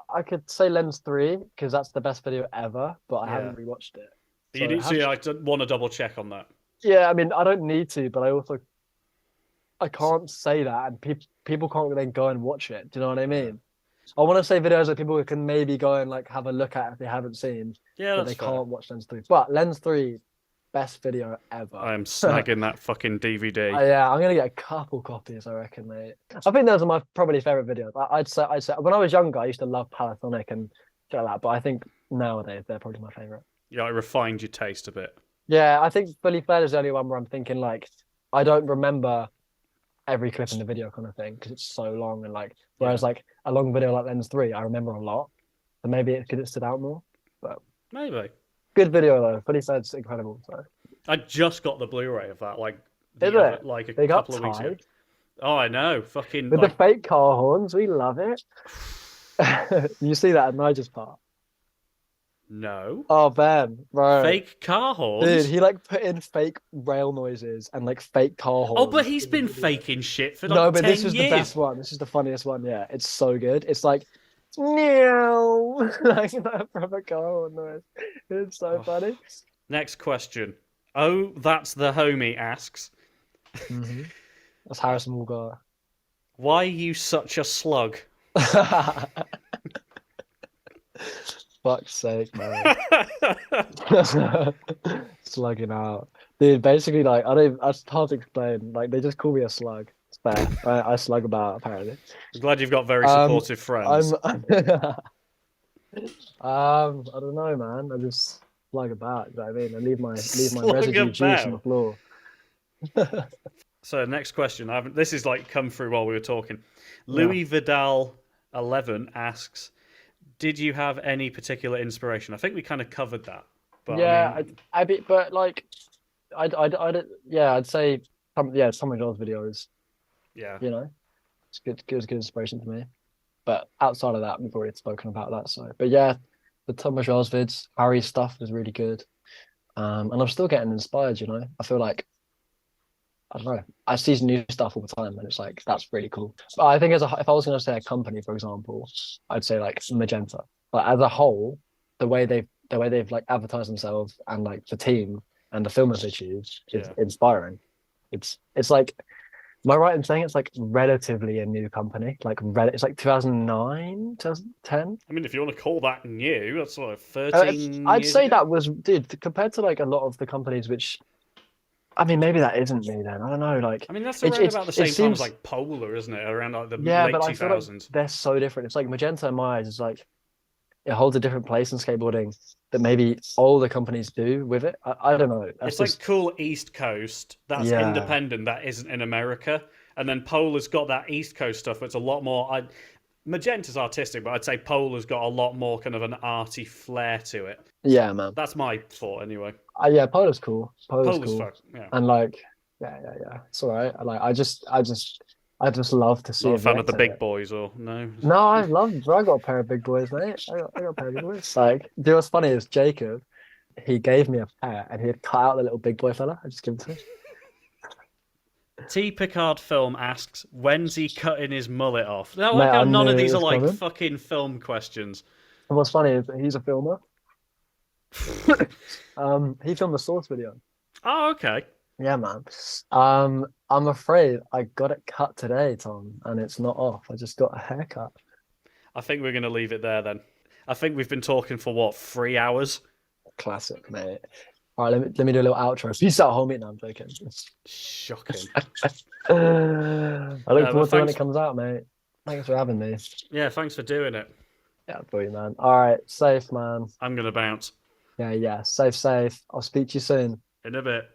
I could say Lens 3 because that's the best video ever, but I haven't rewatched it. So you need to like want to double check on that. Yeah, I mean, I don't need to, but I can't say that, and people can't then go and watch it. Do you know what I mean? I want to say videos that people can maybe go and like have a look at if they haven't seen. Yeah, but they can't watch Lens 3. But Lens 3. Best video ever. I am snagging that fucking DVD. Yeah, I'm gonna get a couple copies, I reckon, mate. I think those are my probably favorite videos. I'd say when I was younger, I used to love Palatonic and shit like that, but I think nowadays they're probably my favorite. Yeah, I refined your taste a bit. Yeah, I think Fully Flared is the only one where I'm thinking like I don't remember every clip in the video kind of thing because it's so long, and like whereas like a long video like Lens 3, I remember a lot. So maybe it's because it stood out more. But maybe. Good video though. Fully Flared's incredible. So I just got the Blu-ray of that, like a couple of weeks ago. Oh, I know. Fucking With the like fake car horns, we love it. You see that at Nigel's part? no Oh, Ben, bro. fake car Dude, horns. he like put in fake rail noises and like fake car Oh, but horns he's in the been video. faking shit for No, like but this 10 was the years. best one. This is the funniest one. Yeah, it's so good. It's like meow, like that proper car horn noise. It's so Oh, funny. next question. Oh, that's the homie asks, hmm That's Harrison Walker. why are you such a slug? Fuck's sake, man. Slugging out. Dude, basically, like, I just can't explain. Like, they just call me a slug. It's fair. I slug about, apparently. I'm glad you've got very Um, supportive friends. I don't know, man. I just slug about, you know what I mean? I leave my Slug residue juice on the about. floor. So next question. This is like come through while we were talking. Yeah. Louis Vidal 11 asks, did you have any particular inspiration? I think we kind of covered that. But Yeah, I mean, but like, yeah, I'd say, some of those videos, yeah. you know, it's good inspiration to me. But outside of that, we've already spoken about that. So, but yeah, the Tunbridge Wells vids, Harry's stuff was really good. And I'm still getting inspired, you know. I feel like, I don't know, I see new stuff all the time, and it's like that's really cool. But I think if I was going to say a company, for example, I'd say like Magenta. Like as a whole, the way they've like advertised themselves and like the team and the filmers they choose is Yeah. inspiring. It's like, am I right in saying it's like relatively a new company? It's like 2009, 2010. I mean, if you want to call that new, that's like 13 I'd years say ago. that was, dude, compared to like a lot of the companies which, I mean, maybe that isn't new then. I don't know. Like, I mean, that's it around it about the it same time as seems, like Polar, isn't it? Around like the yeah, late but I feel like 2000s. they're so different. It's like Magenta in my eyes is like it holds a different place in skateboarding that maybe all the companies do with it. I don't know. That's It's like just, cool East Coast that's yeah, independent that isn't in America, and then Polar's got that East Coast stuff. It's a lot more. Magenta's artistic, but I'd say Polar's got a lot more kind of an arty flair to it. yeah, man. That's my thought, anyway. Yeah, Polo's cool. Polo's Polar's cool, fuck, yeah. and like, yeah. It's all right. Like, I just love to see Not a it fan of the react in big it. boys, or no? No, I love. I got a pair of big boys, mate. I got a pair of big boys. Like, do you know what's funny is Jacob, he gave me a pair and he had cut out the little big boy fella. I just give it to him. T Picard Film asks, when's he cutting his mullet off? Now, I Mate, like how I none knew of it these are was like coming. fucking film questions. And what's funny is that he's a filmer. He filmed the Source video. Oh, okay. Yeah, man. I'm afraid I got it cut today, Tom, and it's not off. I just got a haircut. I think we're going to leave it there then. I think we've been talking for what, 3 hours? Classic, mate. All right, let me do a little outro. Peace out, homie. No, I'm joking. Shocking. I look But forward to when thanks. it comes out, mate. Thanks for having me. Yeah, thanks for doing it. Yeah, boy, man. All right, safe, man. I'm going to bounce Yeah. Safe. I'll speak to you soon. in a bit.